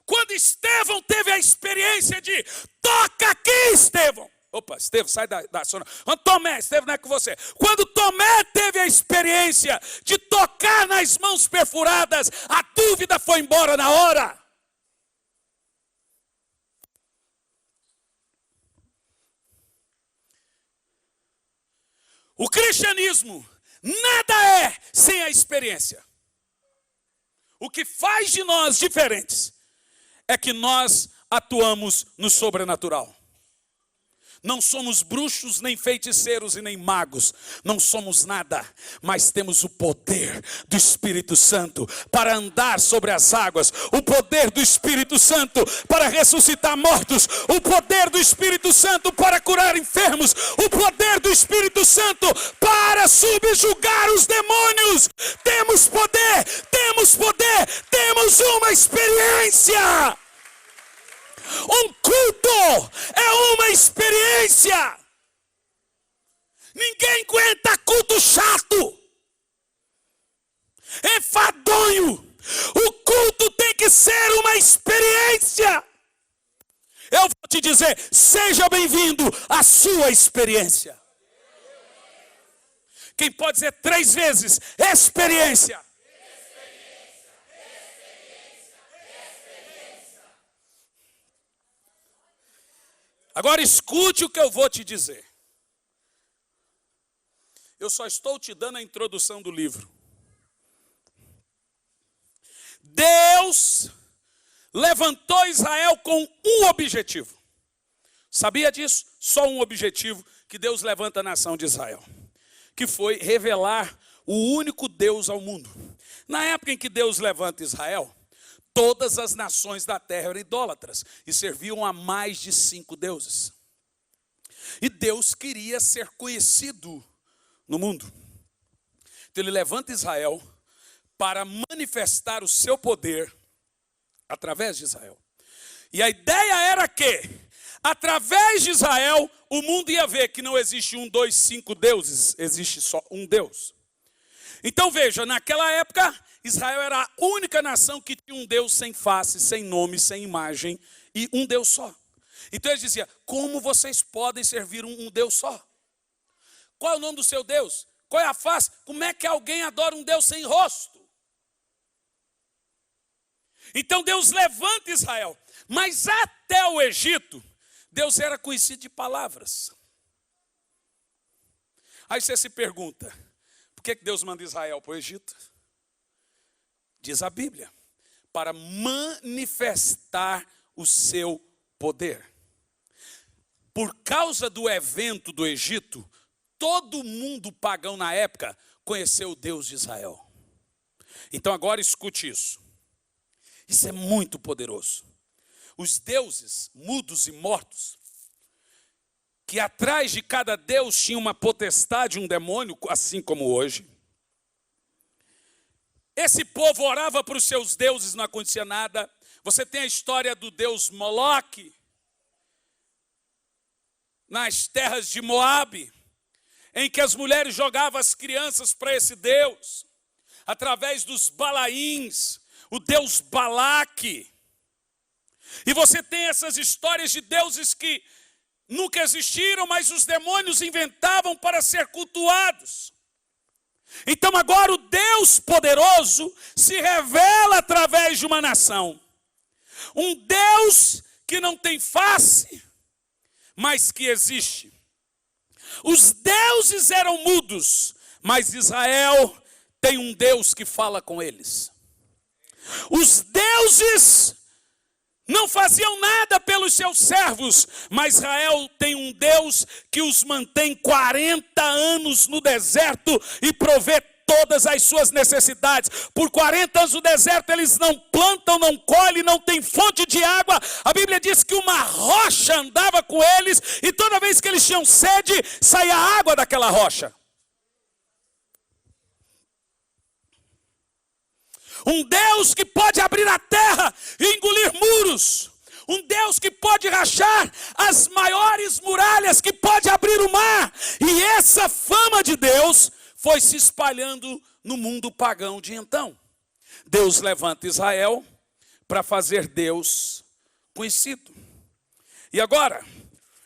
Quando Estevão teve a experiência de toca aqui, Estevão. Opa, Estevão, sai da zona. Tomé, Estevão não é com você. Quando Tomé teve a experiência de tocar nas mãos perfuradas, a dúvida foi embora na hora. O cristianismo nada é sem a experiência. O que faz de nós diferentes é que nós atuamos no sobrenatural. Não somos bruxos, nem feiticeiros e nem magos. Não somos nada, mas temos o poder do Espírito Santo para andar sobre as águas. O poder do Espírito Santo para ressuscitar mortos. O poder do Espírito Santo para curar enfermos. O poder do Espírito Santo para subjugar os demônios. Temos poder, temos uma experiência. Um culto é uma experiência. Ninguém aguenta culto chato, enfadonho. O culto tem que ser uma experiência. Eu vou te dizer, seja bem-vindo à sua experiência. Quem pode dizer 3 vezes, experiência. Agora escute o que eu vou te dizer. Eu só estou te dando a introdução do livro. Deus levantou Israel com um objetivo. Sabia disso? Só um objetivo que Deus levanta a nação de Israel. Que foi revelar o único Deus ao mundo. Na época em que Deus levanta Israel, todas as nações da terra eram idólatras e serviam a mais de 5 deuses. E Deus queria ser conhecido no mundo. Então ele levanta Israel para manifestar o seu poder através de Israel. E a ideia era que, através de Israel, o mundo ia ver que não existe 1, 2, 5 deuses, existe só um Deus. Então veja, naquela época, Israel era a única nação que tinha um Deus sem face, sem nome, sem imagem e um Deus só. Então ele dizia, como vocês podem servir um Deus só? Qual é o nome do seu Deus? Qual é a face? Como é que alguém adora um Deus sem rosto? Então Deus levanta Israel. Mas até o Egito, Deus era conhecido de palavras. Aí você se pergunta, por que Deus manda Israel para o Egito? Diz a Bíblia, para manifestar o seu poder. Por causa do evento do Egito, todo mundo pagão na época conheceu o Deus de Israel. Então agora escute isso. Isso é muito poderoso. Os deuses mudos e mortos, que atrás de cada deus tinha uma potestade, um demônio, assim como hoje. Esse povo orava para os seus deuses, não acontecia nada. Você tem a história do deus Moloque, nas terras de Moabe, em que as mulheres jogavam as crianças para esse deus, através dos Balaíns, o deus Balaque. E você tem essas histórias de deuses que nunca existiram, mas os demônios inventavam para ser cultuados. Então agora o Deus poderoso se revela através de uma nação. Um Deus que não tem face, mas que existe. Os deuses eram mudos, mas Israel tem um Deus que fala com eles. Os deuses não faziam nada pelos seus servos, mas Israel tem um Deus que os mantém 40 anos no deserto e provê todas as suas necessidades. Por 40 anos no deserto eles não plantam, não colhem, não tem fonte de água. A Bíblia diz que uma rocha andava com eles e toda vez que eles tinham sede, saía água daquela rocha. Um Deus que pode abrir a terra e engolir muros. Um Deus que pode rachar as maiores muralhas, que pode abrir o mar. E essa fama de Deus foi se espalhando no mundo pagão de então. Deus levanta Israel para fazer Deus conhecido. E agora,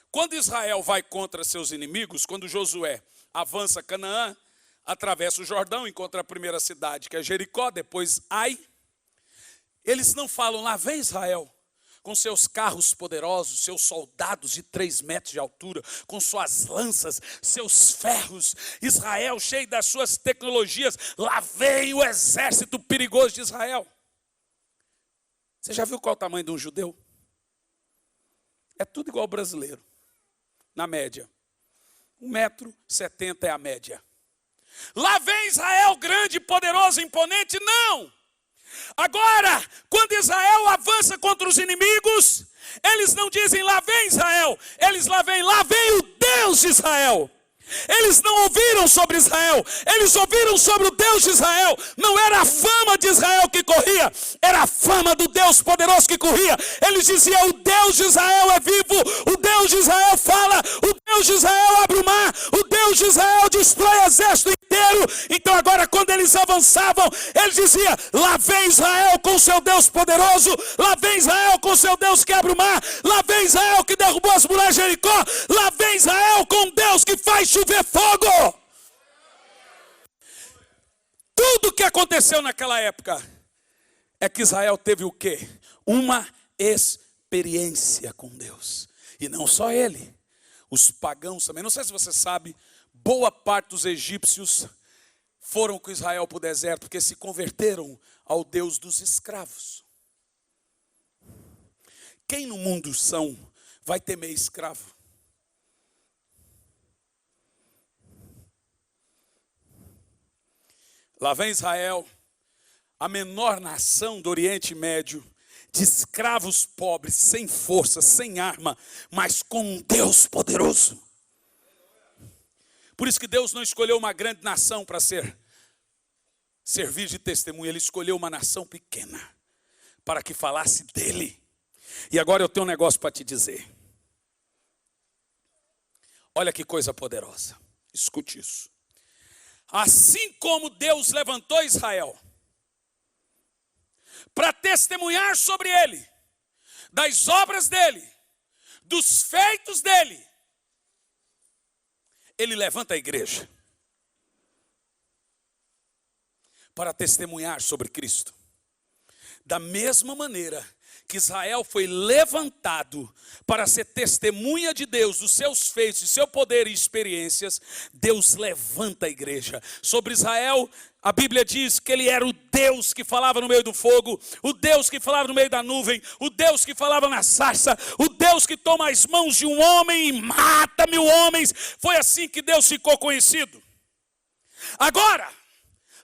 quando Israel vai contra seus inimigos, quando Josué avança Canaã, atravessa o Jordão, encontra a primeira cidade, que é Jericó, depois Ai. Eles não falam, lá vem Israel, com seus carros poderosos, seus soldados de 3 metros de altura, com suas lanças, seus ferros. Israel cheio das suas tecnologias, lá vem o exército perigoso de Israel. Você já viu qual é o tamanho de um judeu? É tudo igual ao brasileiro, na média. 1,70 m é a média. Lá vem Israel grande, poderoso, imponente? Não! Agora, quando Israel avança contra os inimigos, eles não dizem lá vem Israel, eles lá vem o Deus de Israel. Eles não ouviram sobre Israel, eles ouviram sobre o Deus de Israel. Não era a fama de Israel que corria, era a fama do Deus poderoso que corria. Eles diziam: o Deus de Israel é vivo, o Deus de Israel fala, o Deus de Israel abre o mar, o Deus de Israel destrói o exército inteiro. Então agora, quando eles avançavam, eles diziam: lá vem Israel com seu Deus poderoso, lá vem Israel com seu Deus que abre o mar, lá vem Israel que derrubou as muralhas de Jericó, lá vem Israel com Deus que faz chover fogo. Tudo que aconteceu naquela época é que Israel teve o quê? Uma experiência com Deus. E não só ele, os pagãos também. Não sei se você sabe, boa parte dos egípcios foram com Israel para o deserto porque se converteram ao Deus dos escravos. Quem no mundo vai temer escravo? Lá vem Israel, a menor nação do Oriente Médio, de escravos pobres, sem força, sem arma, mas com um Deus poderoso. Por isso que Deus não escolheu uma grande nação para servir de testemunha. Ele escolheu uma nação pequena para que falasse dele. E agora eu tenho um negócio para te dizer. Olha que coisa poderosa. Escute isso. Assim como Deus levantou Israel para testemunhar sobre ele, das obras dele, dos feitos dele, ele levanta a igreja para testemunhar sobre Cristo. Da mesma maneira que Israel foi levantado para ser testemunha de Deus, dos seus feitos, de seu poder e experiências, Deus levanta a igreja. Sobre Israel, a Bíblia diz que ele era o Deus que falava no meio do fogo, o Deus que falava no meio da nuvem, o Deus que falava na sarça, o Deus que toma as mãos de um homem e mata 1000 homens. Foi assim que Deus ficou conhecido. Agora,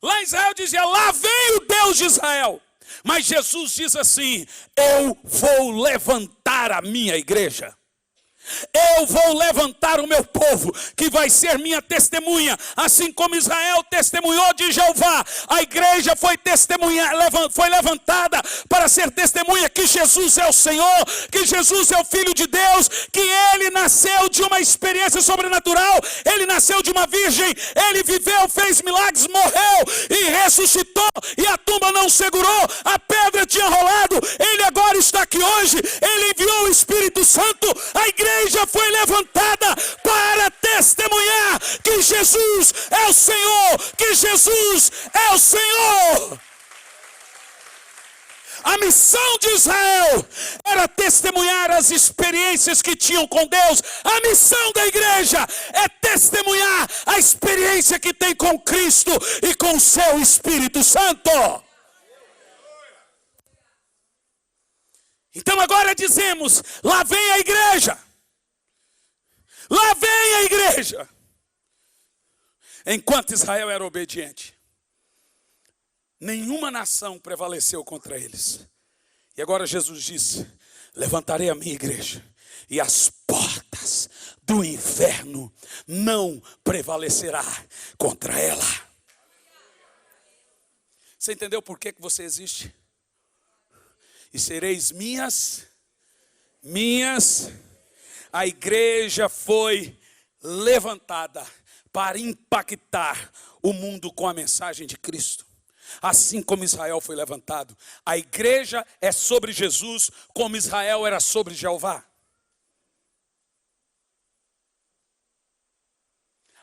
lá em Israel dizia: lá vem o Deus de Israel. Mas Jesus diz assim: eu vou levantar a minha igreja. Eu vou levantar o meu povo, que vai ser minha testemunha. Assim como Israel testemunhou de Jeová, a igreja foi levantada para ser testemunha que Jesus é o Senhor, que Jesus é o Filho de Deus, que Ele nasceu de uma experiência sobrenatural, Ele nasceu de uma virgem, Ele viveu, fez milagres, morreu e ressuscitou, e a tumba não segurou, a pedra tinha rolado, Ele agora está aqui hoje, Ele enviou o Espírito Santo, a igreja foi levantada para testemunhar que Jesus é o Senhor, que Jesus é o Senhor. A missão de Israel era testemunhar as experiências que tinham com Deus. A missão da igreja é testemunhar a experiência que tem com Cristo e com o seu Espírito Santo. Então agora dizemos: lá vem a igreja. Lá vem a igreja. Enquanto Israel era obediente, nenhuma nação prevaleceu contra eles. E agora Jesus disse: levantarei a minha igreja, e as portas do inferno não prevalecerá contra ela. Você entendeu por que você existe? E sereis minhas. A igreja foi levantada para impactar o mundo com a mensagem de Cristo. Assim como Israel foi levantado, a igreja é sobre Jesus, como Israel era sobre Jeová.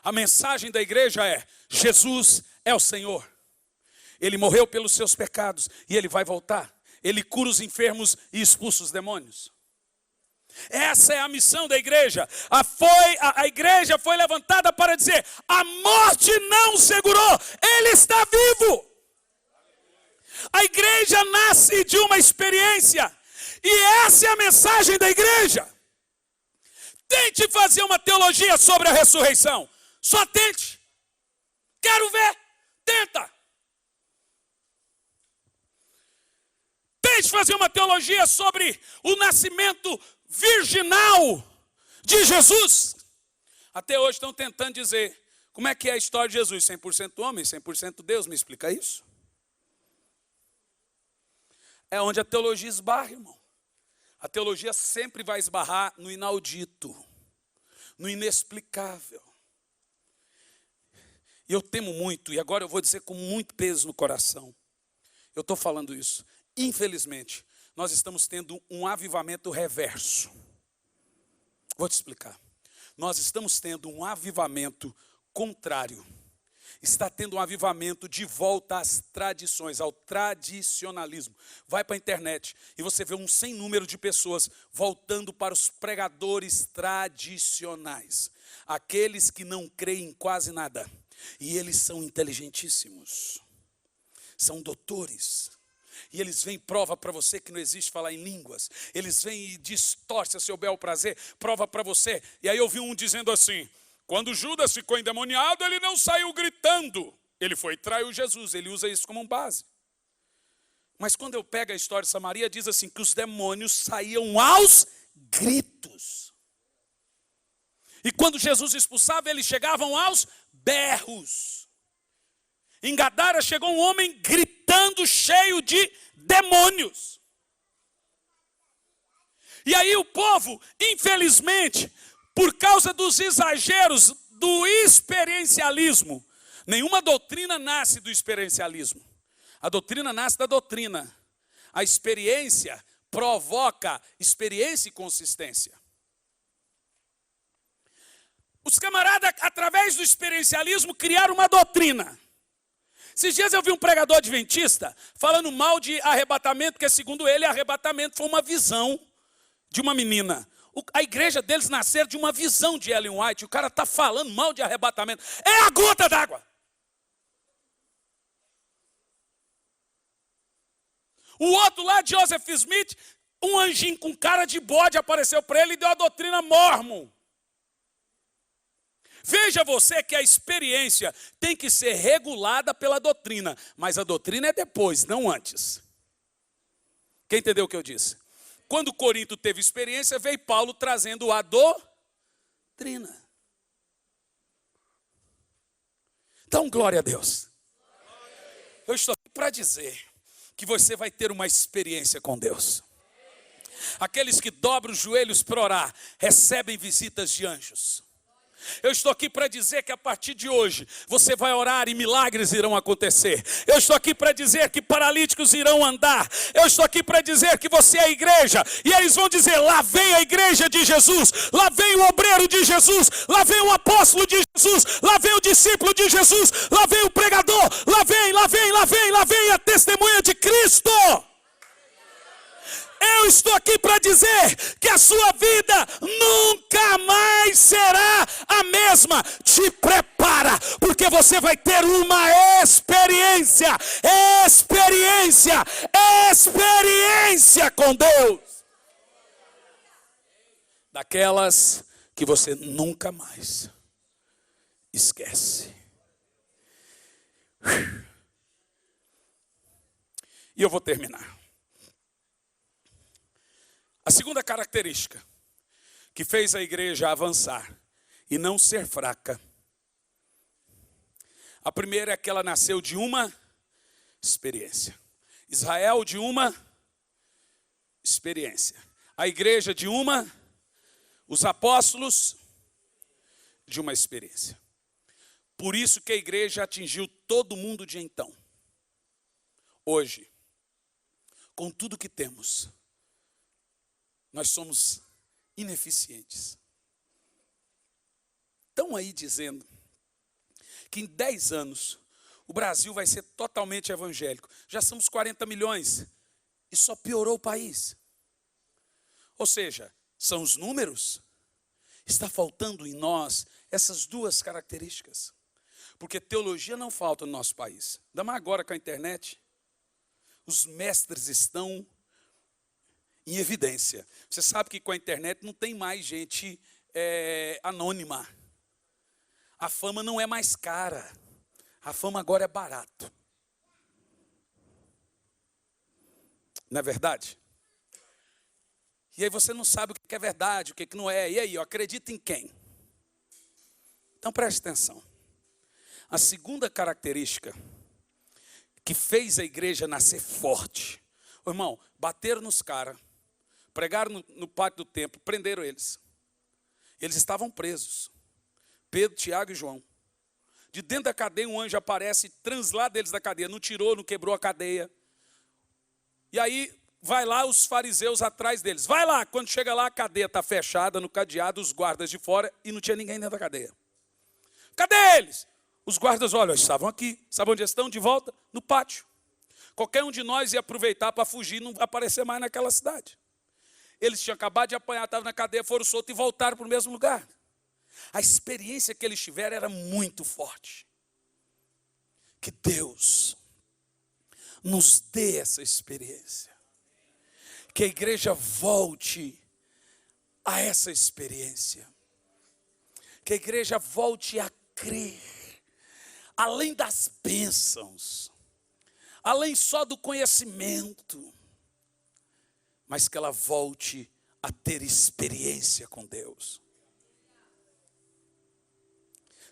A mensagem da igreja é: Jesus é o Senhor. Ele morreu pelos seus pecados e Ele vai voltar. Ele cura os enfermos e expulsa os demônios. Essa é a missão da igreja. A igreja foi levantada para dizer: a morte não segurou, Ele está vivo. A igreja nasce de uma experiência. E essa é a mensagem da igreja. Tente fazer uma teologia sobre a ressurreição. Só tente. Quero ver. Tenta. Tente fazer uma teologia sobre o nascimento virginal de Jesus. Até hoje estão tentando dizer como é que é a história de Jesus. 100% homem, 100% Deus. Me explica isso. É onde a teologia esbarra, irmão. A teologia sempre vai esbarrar no inaudito, no inexplicável. E eu temo muito, e agora eu vou dizer com muito peso no coração. Eu estou falando isso. Infelizmente, nós estamos tendo um avivamento reverso. Vou te explicar. Nós estamos tendo um avivamento contrário. Está tendo um avivamento de volta às tradições, ao tradicionalismo. Vai para a internet e você vê um sem número de pessoas voltando para os pregadores tradicionais. Aqueles que não creem em quase nada. E eles são inteligentíssimos. São doutores. E eles vêm e prova para você que não existe falar em línguas. Eles vêm e distorcem a seu bel prazer, prova para você. E aí eu vi um dizendo assim: quando Judas ficou endemoniado, ele não saiu gritando. Ele foi e traiu Jesus. Ele usa isso como base. Mas quando eu pego a história de Samaria, diz assim, que os demônios saíam aos gritos. E quando Jesus expulsava, eles chegavam aos berros. Em Gadara chegou um homem gritando, cheio de demônios. E aí o povo, infelizmente, por causa dos exageros do experiencialismo, nenhuma doutrina nasce do experiencialismo. A doutrina nasce da doutrina. A experiência provoca experiência e consistência. Os camaradas, através do experiencialismo, criaram uma doutrina. Esses dias eu vi um pregador adventista falando mal de arrebatamento, porque segundo ele, arrebatamento foi uma visão de uma menina. A igreja deles nasceu de uma visão de Ellen White. O cara está falando mal de arrebatamento. É a gota d'água. O outro lá, Joseph Smith, um anjinho com cara de bode apareceu para ele e deu a doutrina Mormon. Veja você que a experiência tem que ser regulada pela doutrina. Mas a doutrina é depois, não antes. Quem entendeu o que eu disse? Quando Corinto teve experiência, veio Paulo trazendo a doutrina. Então, glória a Deus. Eu estou aqui para dizer que você vai ter uma experiência com Deus. Aqueles que dobram os joelhos para orar, recebem visitas de anjos. Eu estou aqui para dizer que a partir de hoje você vai orar e milagres irão acontecer. Eu estou aqui para dizer que paralíticos irão andar. Eu estou aqui para dizer que você é a igreja. E eles vão dizer, lá vem a igreja de Jesus. Lá vem o obreiro de Jesus. Lá vem o apóstolo de Jesus. Lá vem o discípulo de Jesus. Lá vem o pregador. Lá vem a testemunha de Cristo. Eu estou aqui para dizer que a sua vida nunca mais será a mesma. Te prepara, porque você vai ter uma experiência com Deus. Daquelas que você nunca mais esquece. E eu vou terminar. A segunda característica que fez a igreja avançar e não ser fraca. A primeira é que ela nasceu de uma experiência. Israel de uma experiência. A igreja de uma, os apóstolos de uma experiência. Por isso que a igreja atingiu todo mundo de então. Hoje, com tudo que temos, nós somos ineficientes. Estão aí dizendo que em 10 anos o Brasil vai ser totalmente evangélico. Já somos 40 milhões e só piorou o país. Ou seja, são os números. Está faltando em nós essas duas características. Porque teologia não falta no nosso país. Ainda mais agora com a internet. os mestres estão em evidência. Você sabe que com a internet não tem mais gente anônima. A fama não é mais cara. A fama agora é barato. Não é verdade? E aí você não sabe o que é verdade, o que não é. E aí, eu acredito em quem? Então preste atenção. A segunda característica que fez a igreja nascer forte. Ô, irmão, bateram nos caras, pregaram no pátio do templo, prenderam eles. Eles estavam presos. Pedro, Tiago e João. De dentro da cadeia um anjo aparece e translada eles da cadeia. Não tirou, não quebrou a cadeia. E aí vai lá os fariseus atrás deles. Vai lá, quando chega lá a cadeia está fechada no cadeado, os guardas de fora e não tinha ninguém dentro da cadeia. Cadê eles? Os guardas, olha, estavam aqui. Sabe onde estão? De volta? No pátio. Qualquer um de nós ia aproveitar para fugir, não aparecer mais naquela cidade. Eles tinham acabado de apanhar, estavam na cadeia, foram soltos e voltaram para o mesmo lugar. A experiência que eles tiveram era muito forte. Que Deus nos dê essa experiência. Que a igreja volte a essa experiência. Que a igreja volte a crer. Além das bênçãos. Além só do conhecimento. Mas que ela volte a ter experiência com Deus.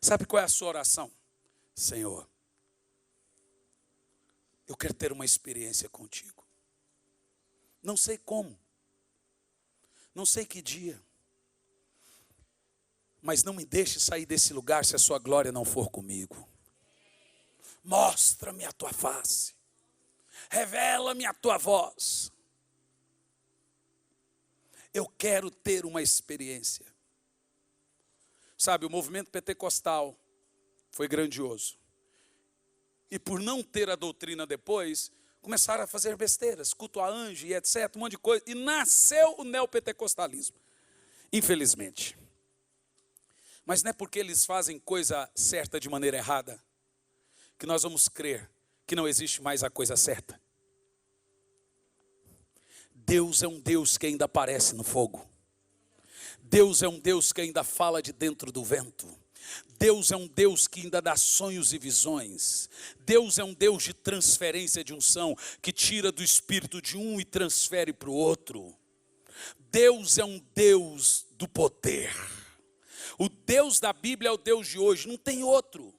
Sabe qual é a sua oração? Senhor, eu quero ter uma experiência contigo. Não sei como. Não sei que dia. Mas não me deixe sair desse lugar se a sua glória não for comigo. Mostra-me a tua face. Revela-me a tua voz. Eu quero ter uma experiência. Sabe, o movimento pentecostal foi grandioso. E por não ter a doutrina depois, começaram a fazer besteiras, culto a anjo e etc, um monte de coisa. E nasceu o neopentecostalismo, infelizmente. Mas não é porque eles fazem coisa certa de maneira errada, que nós vamos crer que não existe mais a coisa certa. Deus é um Deus que ainda aparece no fogo. Deus é um Deus que ainda fala de dentro do vento. Deus é um Deus que ainda dá sonhos e visões. Deus é um Deus de transferência de unção, que tira do espírito de um e transfere para o outro. Deus é um Deus do poder. O Deus da Bíblia é o Deus de hoje, não tem outro.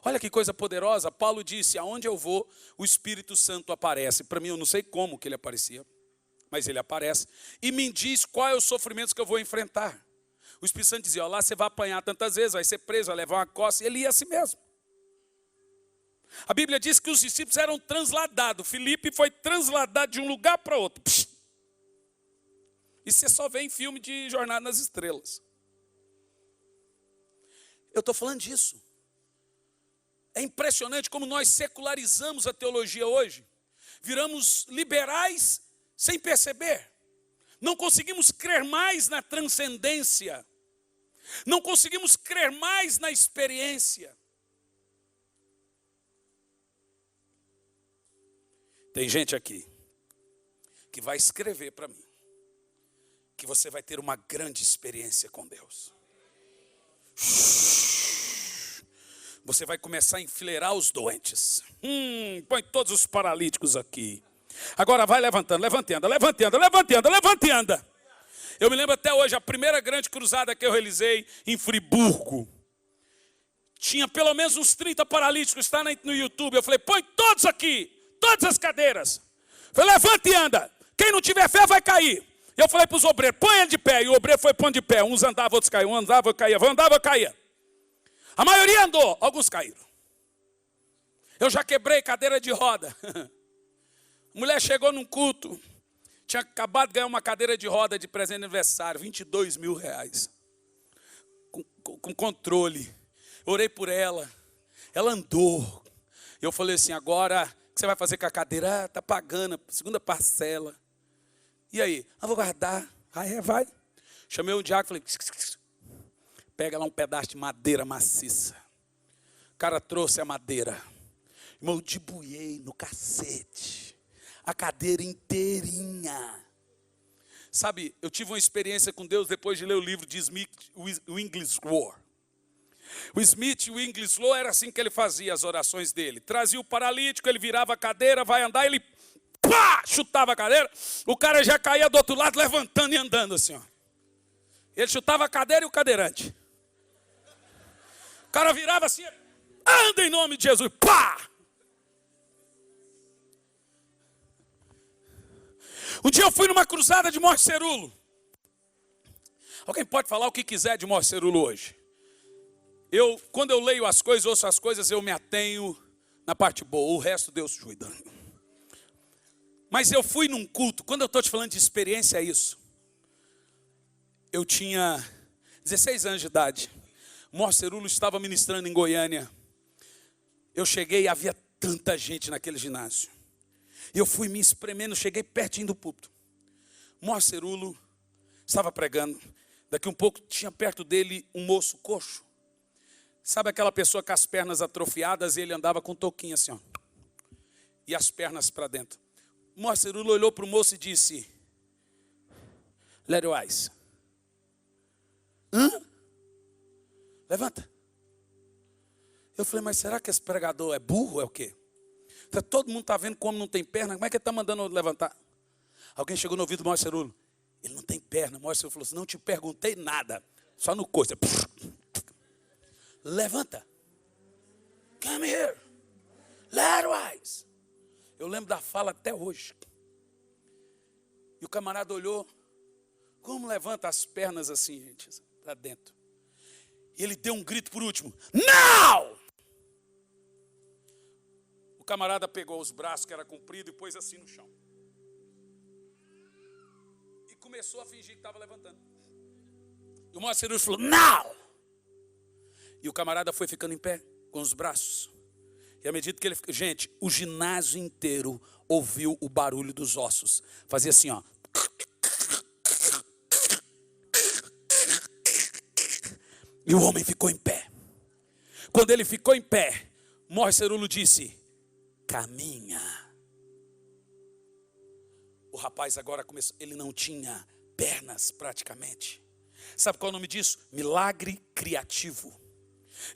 Olha que coisa poderosa, Paulo disse, aonde eu vou, o Espírito Santo aparece. Para mim, eu não sei como que ele aparecia, mas ele aparece. E me diz qual é os sofrimentos que eu vou enfrentar. O Espírito Santo dizia, ó, lá você vai apanhar tantas vezes, vai ser preso, vai levar uma coça, e ele ia assim mesmo. A Bíblia diz que os discípulos eram transladados. Filipe foi transladado de um lugar para outro. Psh! E você só vê em filme de Jornada nas Estrelas. Eu estou falando disso. É impressionante como nós secularizamos a teologia hoje. Viramos liberais sem perceber. Não conseguimos crer mais na transcendência. Não conseguimos crer mais na experiência. Tem gente aqui que vai escrever para mim que você vai ter uma grande experiência com Deus. Você vai começar a enfileirar os doentes. Põe todos os paralíticos aqui. Agora vai levantando, levantando. Eu me lembro até hoje, a primeira grande cruzada que eu realizei em Friburgo. Tinha pelo menos uns 30 paralíticos, está no YouTube. Eu falei, põe todos aqui, todas as cadeiras. Eu falei, levanta e anda. Quem não tiver fé vai cair. Eu falei para os obreiros, põe ele de pé. E o obreiro foi pondo de pé. Uns andavam, outros caíam. Um andava, caía. Andava, caía. A maioria andou, alguns caíram. Eu já quebrei cadeira de roda. A mulher chegou num culto, tinha acabado de ganhar uma cadeira de roda de presente de aniversário, 22 mil reais. Com controle. Eu orei por ela. Ela andou. Eu falei assim, agora, o que você vai fazer com a cadeira? Está pagando, segunda parcela. E aí? Vou guardar. Vai. Chamei o diácono e falei, pega lá um pedaço de madeira maciça. O cara trouxe a madeira. Irmão, eu debuiei no cacete. A cadeira inteirinha. Sabe, eu tive uma experiência com Deus depois de ler o livro de Smith Wigglesworth. O Smith Wigglesworth era assim que ele fazia as orações dele. Trazia o paralítico, ele virava a cadeira, vai andar, ele pá, chutava a cadeira. O cara já caía do outro lado, levantando e andando assim, ó. Ele chutava a cadeira e o cadeirante. O cara virava assim, anda em nome de Jesus, pá! Um dia eu fui numa cruzada de Morte Cerulo. Alguém pode falar o que quiser de Morte Cerulo hoje. Quando eu leio as coisas, ouço as coisas, eu me atenho na parte boa. O resto Deus cuida. Mas eu fui num culto. Quando eu estou te falando de experiência, é isso. Eu tinha 16 anos de idade. Morte Cerulo estava ministrando em Goiânia. Eu cheguei e havia tanta gente naquele ginásio. E eu fui me espremendo, cheguei pertinho do púlpito. Morte Cerulo estava pregando. Daqui um pouco tinha perto dele um moço coxo. Sabe aquela pessoa com as pernas atrofiadas e ele andava com um toquinho assim, ó. E as pernas para dentro. Morte Cerulo olhou para o moço e disse: Let your eyes. Hã? Levanta. Eu falei, mas será que esse pregador é burro? É o quê? Todo mundo está vendo como não tem perna. Como é que ele está mandando eu levantar? Alguém chegou no ouvido do Morte Cerulo. Ele não tem perna. Morte Cerulo falou assim, não te perguntei nada. Só no coice. Levanta. Come here. Let your eyes. Eu lembro da fala até hoje. E o camarada olhou. Como levanta as pernas assim, gente? Para dentro. E ele deu um grito por último. Não! O camarada pegou os braços, que era comprido, e pôs assim no chão. E começou a fingir que estava levantando. E o Morte Cerulo falou, não! E o camarada foi ficando em pé, com os braços. E à medida que ele... Gente, o ginásio inteiro ouviu o barulho dos ossos. Fazia assim, ó. E o homem ficou em pé. Quando ele ficou em pé, Morte Cerulo disse, caminha. O rapaz agora começou, ele não tinha pernas praticamente. Sabe qual é o nome disso? Milagre criativo.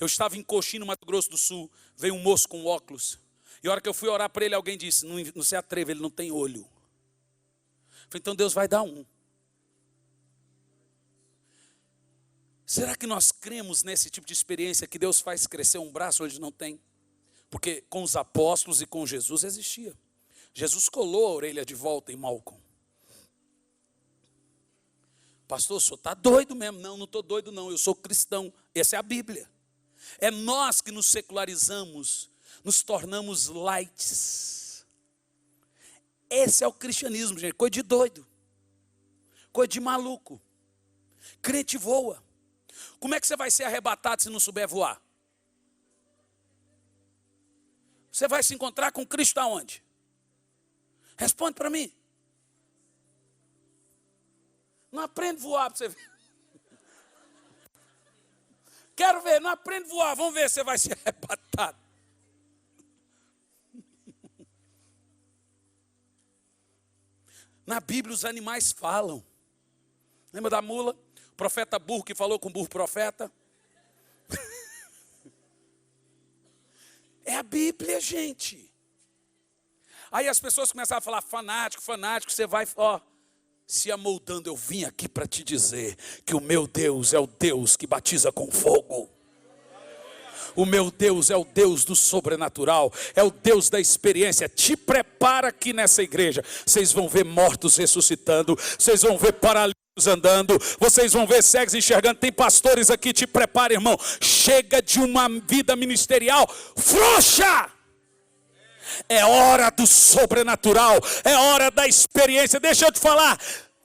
Eu estava em Coxim, no Mato Grosso do Sul, veio um moço com óculos. E a hora que eu fui orar para ele, alguém disse, não se atreva, ele não tem olho. Eu falei, então Deus vai dar um. Será que nós cremos nesse tipo de experiência que Deus faz crescer um braço onde não tem? Porque com os apóstolos e com Jesus existia. Jesus colou a orelha de volta em Malcolm. Pastor, o senhor está doido mesmo? Não, não estou doido não, eu sou cristão. Essa é a Bíblia. É nós que nos secularizamos, nos tornamos lights. Esse é o cristianismo, gente. Coisa de doido. Coisa de maluco. Crente voa. Como é que você vai ser arrebatado se não souber voar? Você vai se encontrar com Cristo aonde? Responde para mim. Não aprende a voar para você ver. Quero ver, não aprende a voar. Vamos ver se você vai ser arrebatado. Na Bíblia os animais falam. Lembra da mula? O profeta burro que falou com o burro profeta. É a Bíblia, gente. Aí as pessoas começaram a falar, fanático, você vai, se amoldando. Eu vim aqui para te dizer que o meu Deus é o Deus que batiza com fogo. O meu Deus é o Deus do sobrenatural, é o Deus da experiência. Te prepara aqui nessa igreja. Vocês vão ver mortos ressuscitando, vocês vão ver paralíticos andando, vocês vão ver cegos enxergando. Tem pastores aqui, te prepara, irmão. Chega de uma vida ministerial frouxa. É hora do sobrenatural, é hora da experiência. Deixa eu te falar,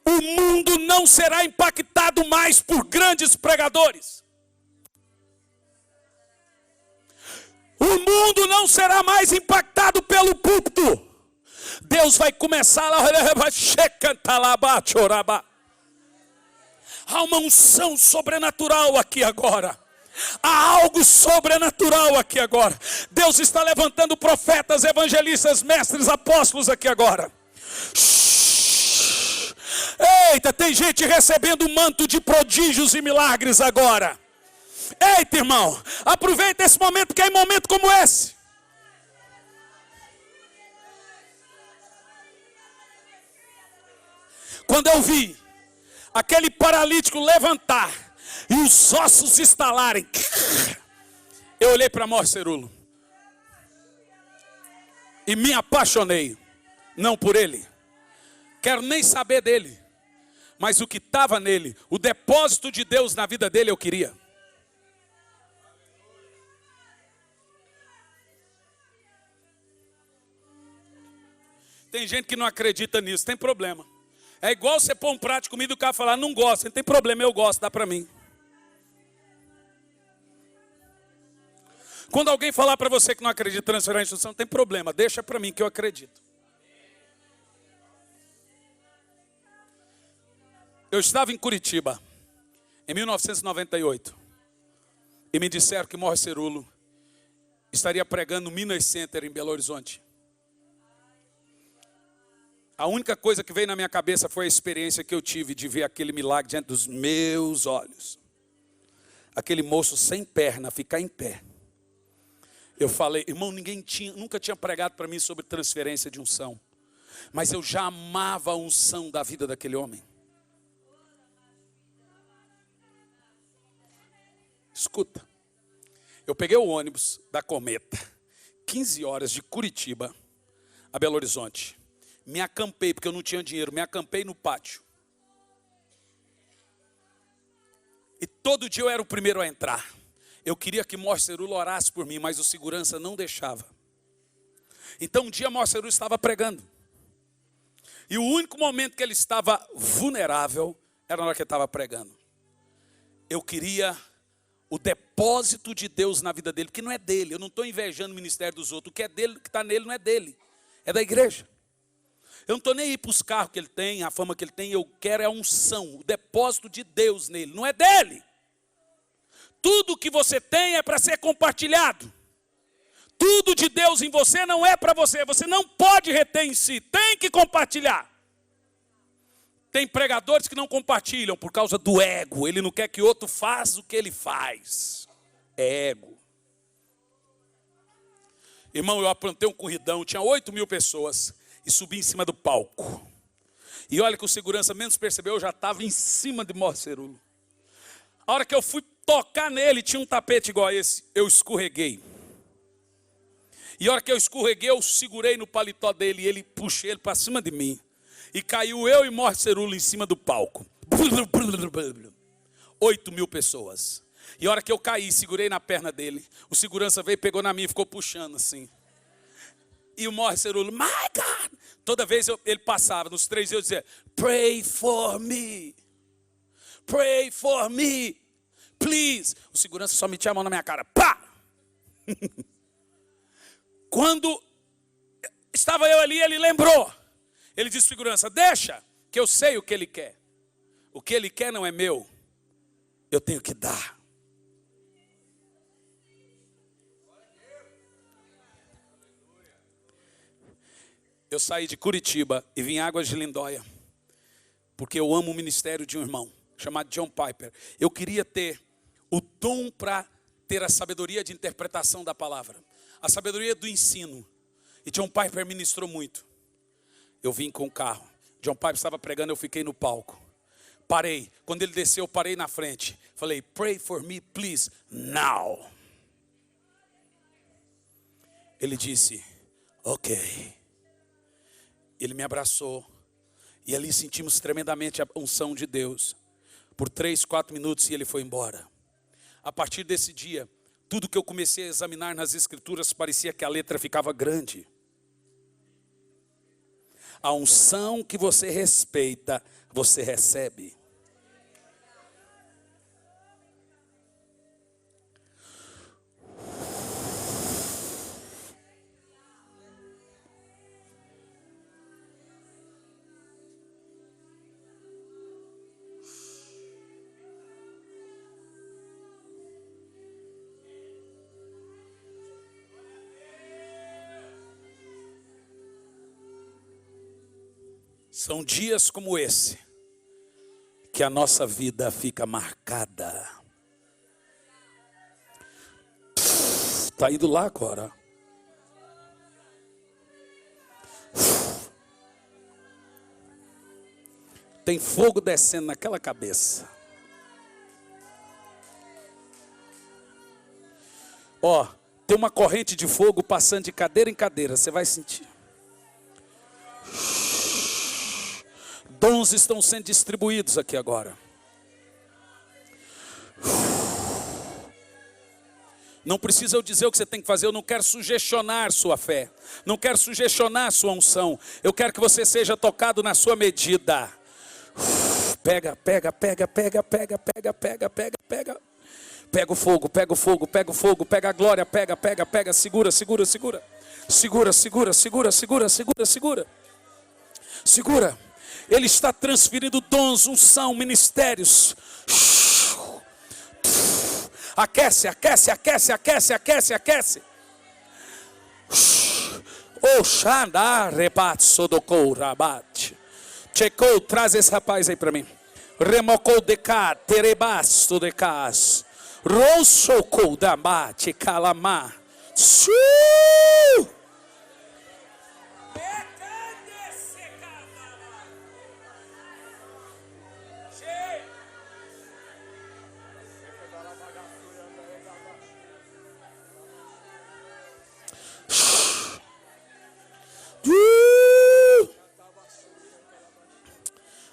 o mundo não será impactado mais por grandes pregadores. O mundo não será mais impactado pelo púlpito. Deus vai começar lá. Há uma unção sobrenatural aqui agora. Há algo sobrenatural aqui agora. Deus está levantando profetas, evangelistas, mestres, apóstolos aqui agora. Eita, tem gente recebendo o manto de prodígios e milagres agora. Eita, irmão, aproveita esse momento, porque é em momento como esse. Quando eu vi aquele paralítico levantar e os ossos estalarem, eu olhei para Mor Cerulo e me apaixonei, não por ele, quero nem saber dele, mas o que estava nele, o depósito de Deus na vida dele eu queria. Tem gente que não acredita nisso, tem problema. É igual você pôr um prato de comida e o cara falar, não gosta, não tem problema, eu gosto, dá para mim. Quando alguém falar para você que não acredita em transferir a instrução, não tem problema, deixa para mim que eu acredito. Eu estava em Curitiba, em 1998, e me disseram que Mor Cerulo estaria pregando no Minas Center em Belo Horizonte. A única coisa que veio na minha cabeça foi a experiência que eu tive de ver aquele milagre diante dos meus olhos. Aquele moço sem perna ficar em pé. Eu falei, irmão, nunca tinha pregado para mim sobre transferência de unção. Mas eu já amava a unção da vida daquele homem. Escuta, eu peguei o ônibus da Cometa, 15 horas de Curitiba a Belo Horizonte. Me acampei, porque eu não tinha dinheiro, me acampei no pátio. E todo dia eu era o primeiro a entrar. Eu queria que Mor Cerulo orasse por mim, mas o segurança não deixava. Então um dia Mor Cerulo estava pregando. E o único momento que ele estava vulnerável era na hora que ele estava pregando. Eu queria o depósito de Deus na vida dele, porque não é dele. Eu não estou invejando o ministério dos outros. O que é dele, que está nele, não é dele. É da igreja. Eu não estou nem aí para os carros que ele tem, a fama que ele tem. Eu quero é a unção, o depósito de Deus nele. Não é dele. Tudo que você tem é para ser compartilhado. Tudo de Deus em você não é para você. Você não pode reter em si. Tem que compartilhar. Tem pregadores que não compartilham por causa do ego. Ele não quer que outro faça o que ele faz. É ego. Irmão, eu aprontei um corridão. Tinha 8.000 pessoas. E subi em cima do palco. E olha que o segurança menos percebeu, eu já estava em cima de Mor Cerulo. A hora que eu fui tocar nele, tinha um tapete igual a esse, eu escorreguei. E a hora que eu escorreguei, eu segurei no paletó dele e ele puxei ele para cima de mim. E caiu eu e Mor Cerulo em cima do palco. 8.000 pessoas. E a hora que eu caí, segurei na perna dele, o segurança veio, pegou na minha e ficou puxando assim. E o Mor Cerulo, my God! Toda vez ele passava, nos 3 eu dizia, pray for me. Pray for me. Please. O segurança só metia a mão na minha cara. Pá! Quando estava eu ali, ele lembrou. Ele disse, segurança, deixa, que eu sei o que ele quer. O que ele quer não é meu. Eu tenho que dar. Eu saí de Curitiba e vim em Águas de Lindóia, porque eu amo o ministério de um irmão, chamado John Piper. Eu queria ter o dom para ter a sabedoria de interpretação da palavra, a sabedoria do ensino. E John Piper ministrou muito. Eu vim com o carro. John Piper estava pregando, eu fiquei no palco. Parei. Quando ele desceu, eu parei na frente. Falei, pray for me, please, now. Ele disse, ok. Ele me abraçou. E ali sentimos tremendamente a unção de Deus. Por 3, 4 minutos e ele foi embora. A partir desse dia, tudo que eu comecei a examinar nas escrituras parecia que a letra ficava grande. A unção que você respeita, você recebe. São dias como esse que a nossa vida fica marcada. Está indo lá agora. Tem fogo descendo naquela cabeça. Ó, tem uma corrente de fogo passando de cadeira em cadeira, você vai sentir. Dons estão sendo distribuídos aqui agora. Não precisa eu dizer o que você tem que fazer, eu não quero sugestionar sua fé. Não quero sugestionar sua unção. Eu quero que você seja tocado na sua medida. Pega. Pega o fogo, pega o fogo, pega o fogo, pega a glória, pega, segura. Segura. Ele está transferindo dons, unção, ministérios. Aquece. Oxanda rebat sodokou rabat. Checou, traz esse rapaz aí para mim. Remocou de cá, terebasto de cas. Rousocou da mate, calamar.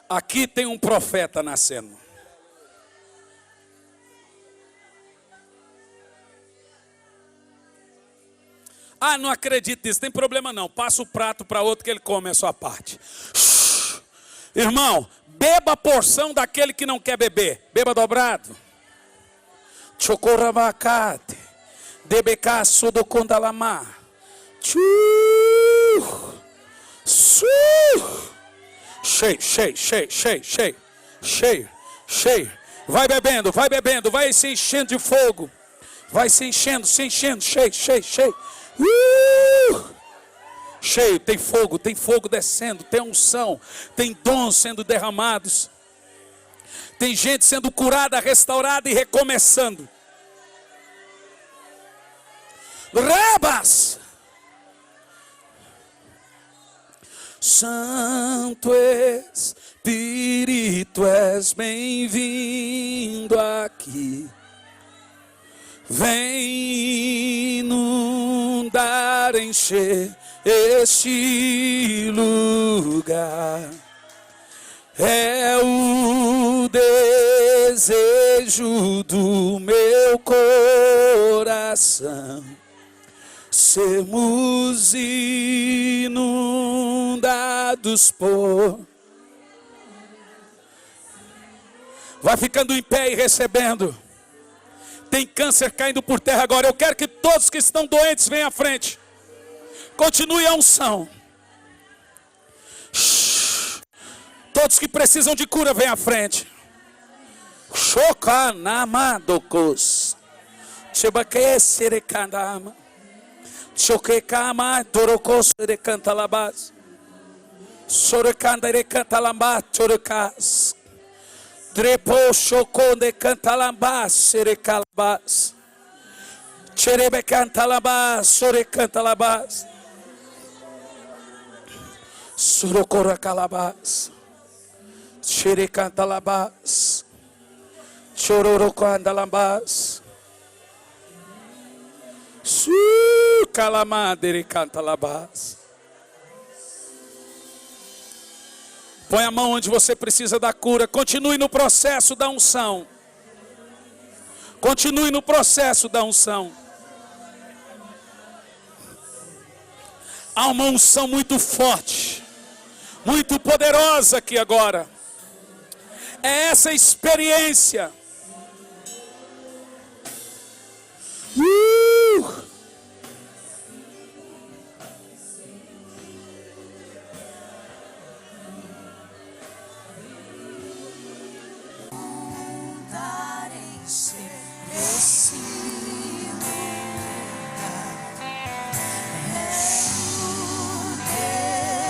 Aqui tem um profeta nascendo. Ah, não acredito nisso, tem problema não. Passa o prato para outro que ele come a sua parte. Irmão, beba a porção daquele que não quer beber. Beba dobrado. Chocorabacate. Debecaço do condalama. Cheio. Vai bebendo, vai se enchendo de fogo. Vai se enchendo, cheio. Cheio, tem fogo descendo, tem unção, tem dons sendo derramados. Tem gente sendo curada, restaurada e recomeçando. Rabas! Santo Espírito, és bem-vindo aqui. Vem inundar, encher este lugar. É o desejo do meu coração. Sermos inundados por... Vai ficando em pé e recebendo. Tem câncer caindo por terra agora. Eu quero que todos que estão doentes venham à frente. Continue a unção. Todos que precisam de cura venham à frente. Shokanamadokos. Chebaqueserekandama. Chokekama dorokos recantalabas. Sorecandarecantalambá torekas. Trepo choconde cantalambás serecalabás. Cherebe cantalabás sorecantalabás. Surocora calabás. Xerecantalabás. Chororocandalabás. Calamadere cantalabás. Põe a mão onde você precisa da cura. Continue no processo da unção. Continue no processo da unção. Há uma unção muito forte, muito poderosa aqui agora. É essa experiência.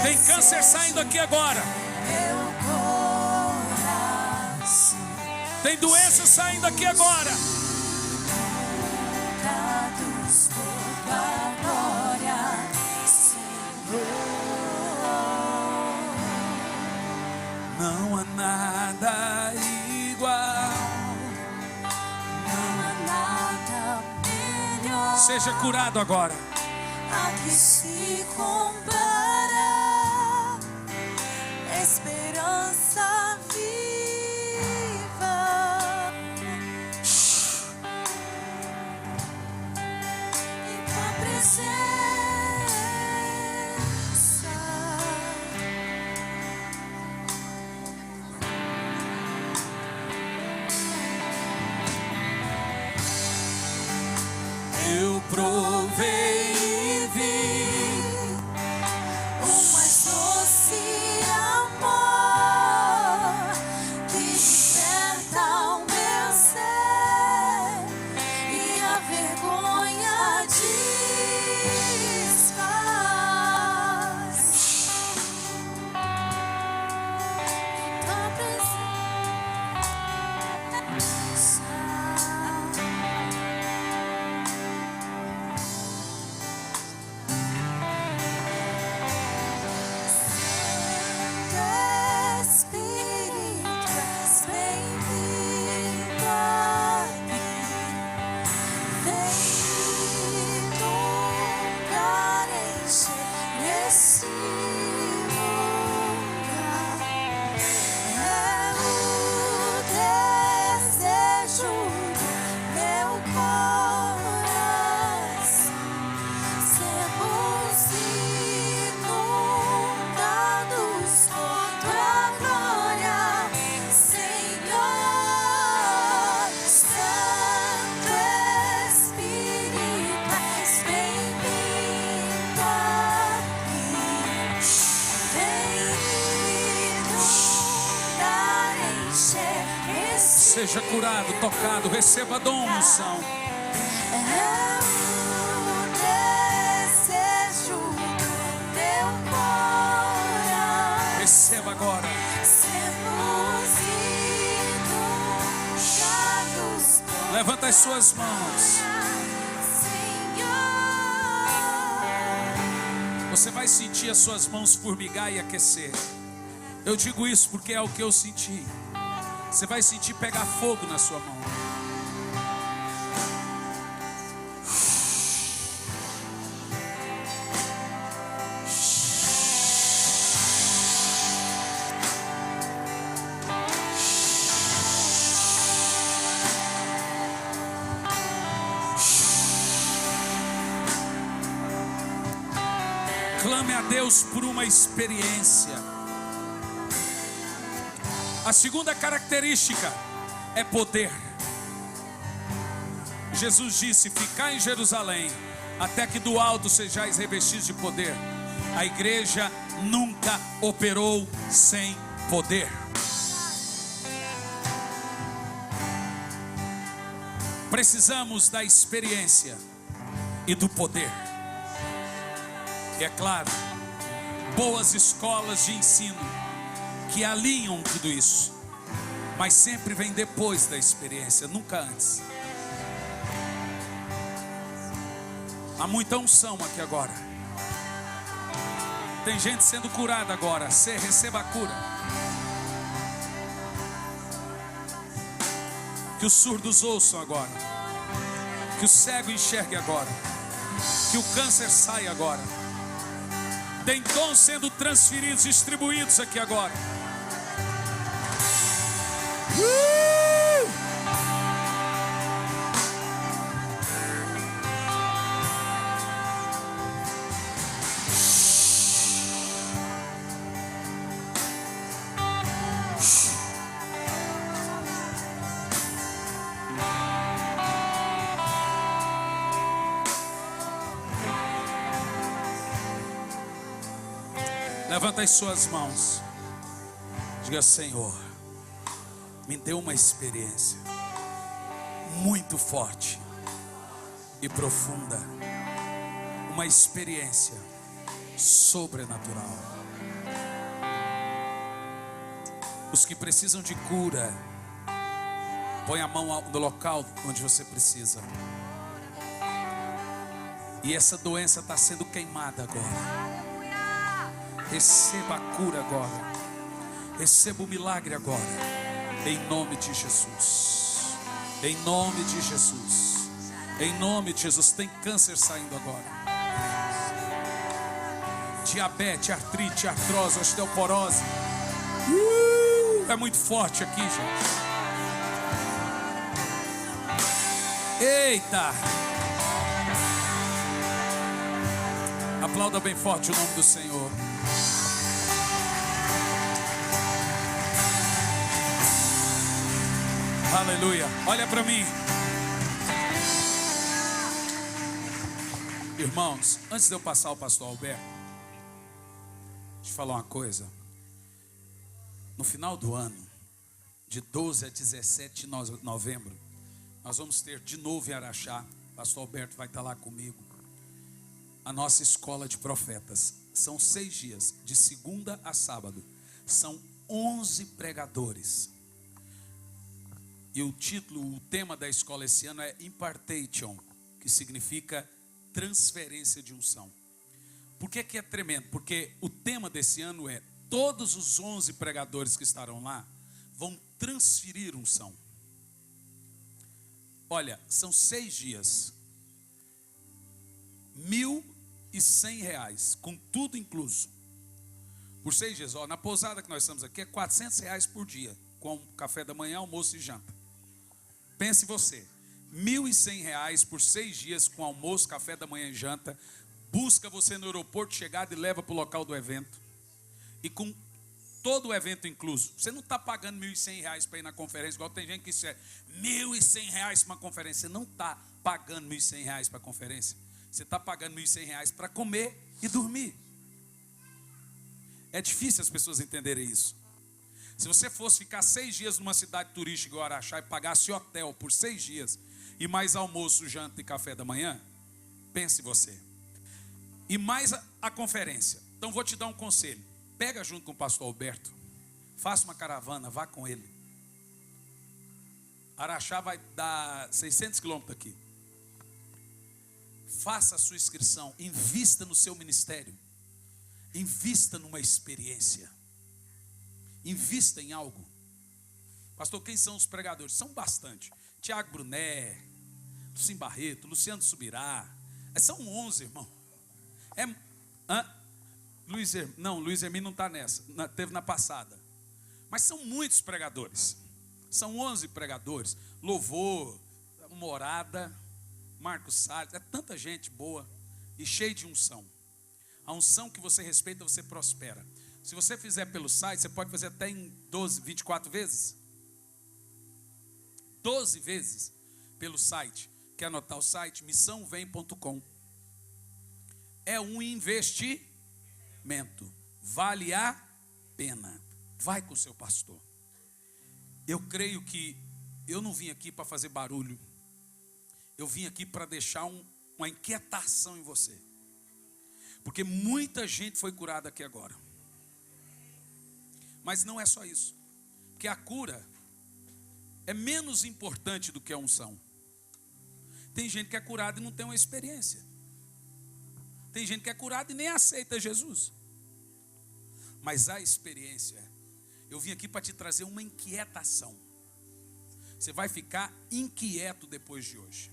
Tem câncer saindo aqui agora. Tem doença saindo aqui agora. Dados por tua glória, Senhor. Não há nada igual. Não há nada melhor. Seja curado agora. A que se compara, esperança viva. Em tua presença. Eu provei e vi O mais doce amor que desperta o meu ser e a vergonha desfaz. Tua presença. Espírito, és bem-vindo aqui. Vem inundar, encher esse lugar. É o desejo do meu coração. Sermos inundados por tua glória, Senhor. Santo Espírito, és bem-vindo aqui. Vem inundar, encher esse Seja curado, tocado, receba dom, unção. é o desejo do teu coração. Receba agora. Sermos inundados por Levanta as suas mãos. Senhor. Você vai sentir as suas mãos formigar e aquecer. Eu digo isso porque é o que eu senti. Você vai sentir pegar fogo na sua mão. Clame a Deus por uma experiência. A segunda característica é poder. Jesus disse: ficai em Jerusalém, até que do alto sejais revestidos de poder. A igreja nunca operou sem poder. Precisamos da experiência e do poder. E é claro, boas escolas de ensino que alinham tudo isso, mas sempre vem depois da experiência, nunca antes. Há muita unção aqui agora. Tem gente sendo curada agora. Você receba a cura. Que os surdos ouçam agora. Que o cego enxergue agora. Que o câncer saia agora. Tem dons sendo transferidos, distribuídos aqui agora. Levanta as suas mãos. Diga: Senhor, me dê uma experiência muito forte e profunda. Uma experiência sobrenatural. Os que precisam de cura, Põe a mão no local onde você precisa. E essa doença está sendo queimada agora. Receba a cura agora. Receba o milagre agora. Em nome de Jesus. Em nome de Jesus. Em nome de Jesus. Tem câncer saindo agora. Diabetes, artrite, artrose, osteoporose. É muito forte aqui, gente. Eita! Aplauda bem forte o nome do Senhor. Aleluia. Olha para mim. Irmãos, antes de eu passar ao pastor Alberto, deixa eu falar uma coisa. No final do ano, de 12 a 17 de novembro, nós vamos ter de novo em Araxá, o pastor Alberto vai estar lá comigo, a nossa escola de profetas. São 6 dias, de segunda a sábado. São 11 pregadores. E o título, o tema da escola esse ano é Impartation, que significa transferência de unção. Por que que é tremendo? Porque o tema desse ano é: todos os 11 pregadores que estarão lá vão transferir unção. Olha, são 6 dias, R$1.100, com tudo incluso. Por 6 dias, ó, na pousada que nós estamos aqui é R$400 por dia, com café da manhã, almoço e janta. Pense você, R$1.100 por 6 dias, com almoço, café da manhã e janta. Busca você no aeroporto, chegada e leva para o local do evento. E com todo o evento incluso. Você não está pagando R$1.100 para ir na conferência, igual tem gente que diz R$1.100 para uma conferência. Você não está pagando R$1.100 para a conferência. Você está pagando R$1.100 para comer e dormir. É difícil as pessoas entenderem isso. Se você fosse ficar 6 dias numa cidade turística igual Araxá e pagasse hotel por 6 dias, e mais almoço, janta e café da manhã, pense você. E mais a conferência. Então vou te dar um conselho. Pega junto com o pastor Alberto, faça uma caravana, vá com ele. Araxá vai dar 600 quilômetros daqui. Faça a sua inscrição, invista no seu ministério, invista numa experiência, invista em algo. Pastor, quem são os pregadores? São bastante. Tiago Bruné, Lucim Barreto, Luciano Subirá. São 11, irmão. Luiz Hermínio não está nessa, teve na passada. Mas são muitos pregadores. São 11 pregadores. Louvor, Morada, Marcos Salles. É tanta gente boa e cheia de unção. A unção que você respeita, você prospera. Se você fizer pelo site, você pode fazer até em 12, 24 vezes. 12 vezes pelo site. Quer anotar o site? missãovem.com. É um investimento. Vale a pena. Vai com o seu pastor. Eu creio que eu não vim aqui para fazer barulho. Eu vim aqui para deixar uma inquietação em você. Porque muita gente foi curada aqui agora. Mas não é só isso. Porque a cura é menos importante do que a unção. Tem gente que é curada e não tem uma experiência. Tem gente que é curada e nem aceita Jesus. Mas a experiência, eu vim aqui para te trazer uma inquietação. Você vai ficar inquieto depois de hoje.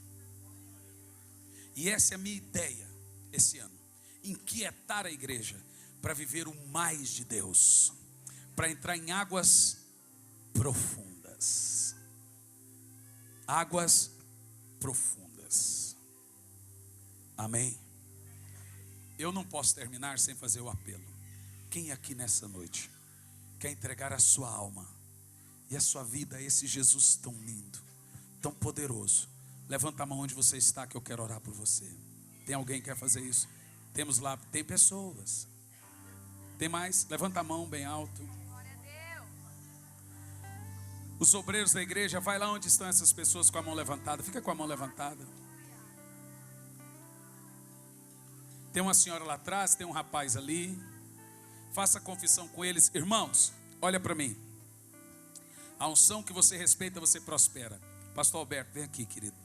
E essa é a minha ideia esse ano. Inquietar a igreja para viver o mais de Deus. Para entrar em águas profundas. Águas profundas. Amém? Eu não posso terminar sem fazer o apelo. Quem aqui nessa noite quer entregar a sua alma e a sua vida a esse Jesus tão lindo, tão poderoso? Levanta a mão onde você está, que eu quero orar por você. Tem alguém que quer fazer isso? Temos lá, tem pessoas. Tem mais? Levanta a mão bem alto. Os obreiros da igreja, vai lá onde estão essas pessoas com a mão levantada. Fica com a mão levantada. Tem uma senhora lá atrás, tem um rapaz ali. Faça confissão com eles. Irmãos, olha para mim. A unção que você respeita, você prospera. Pastor Alberto, vem aqui, querido.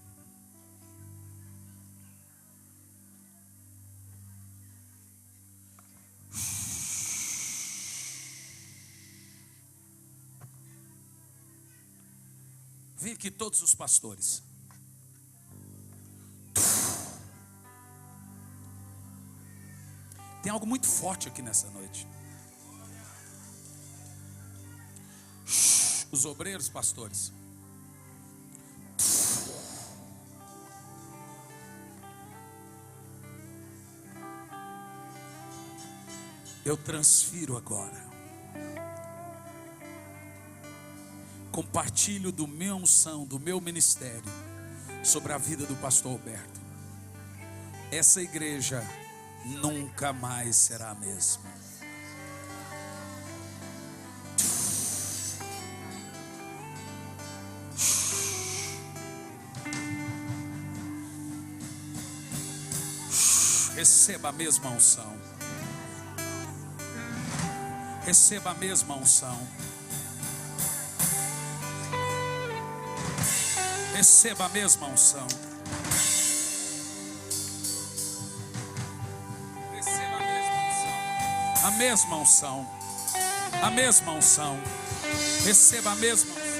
Vem aqui todos os pastores. Tem algo muito forte aqui nessa noite. Os obreiros, pastores. Eu transfiro agora. Compartilho do meu unção, do meu ministério sobre a vida do pastor Alberto. Essa igreja nunca mais será a mesma. Receba a mesma unção. Receba a mesma unção. Receba a mesma unção. Receba a mesma unção. A mesma unção. Receba a mesma unção.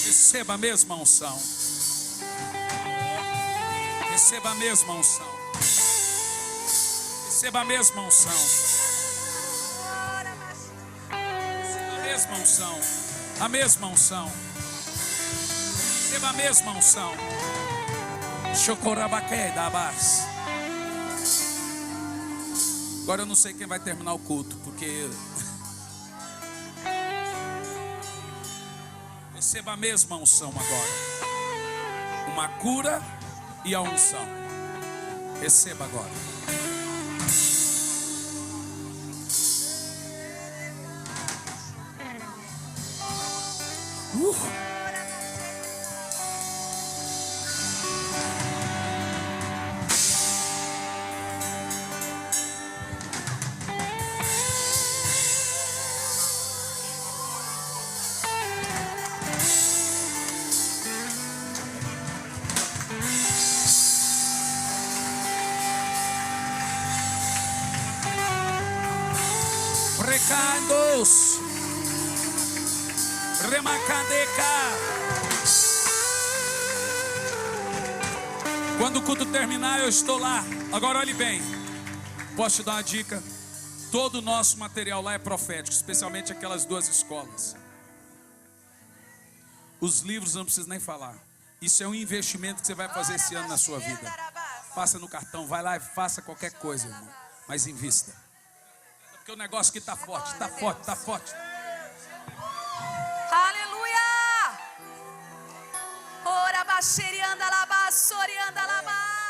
Receba a mesma unção. Receba a mesma unção. Receba a mesma unção. Receba a mesma unção. A mesma unção. Receba a mesma unção. Chocorabaqué da Abas. Agora eu não sei quem vai terminar o culto, porque receba a mesma unção agora. Uma cura e a unção. Receba agora. Recados, remacadeca. Quando o culto terminar, eu estou lá. Agora olhe bem. Posso te dar uma dica? Todo o nosso material lá é profético, especialmente aquelas duas escolas. Os livros não preciso nem falar. Isso é um investimento que você vai fazer esse ano na sua vida. Passa no cartão, vai lá e faça qualquer coisa, irmão. Mas invista. Porque o negócio aqui está forte, está forte, está forte. Aleluia! Ora, baixerianda, labá, sorianda, labá.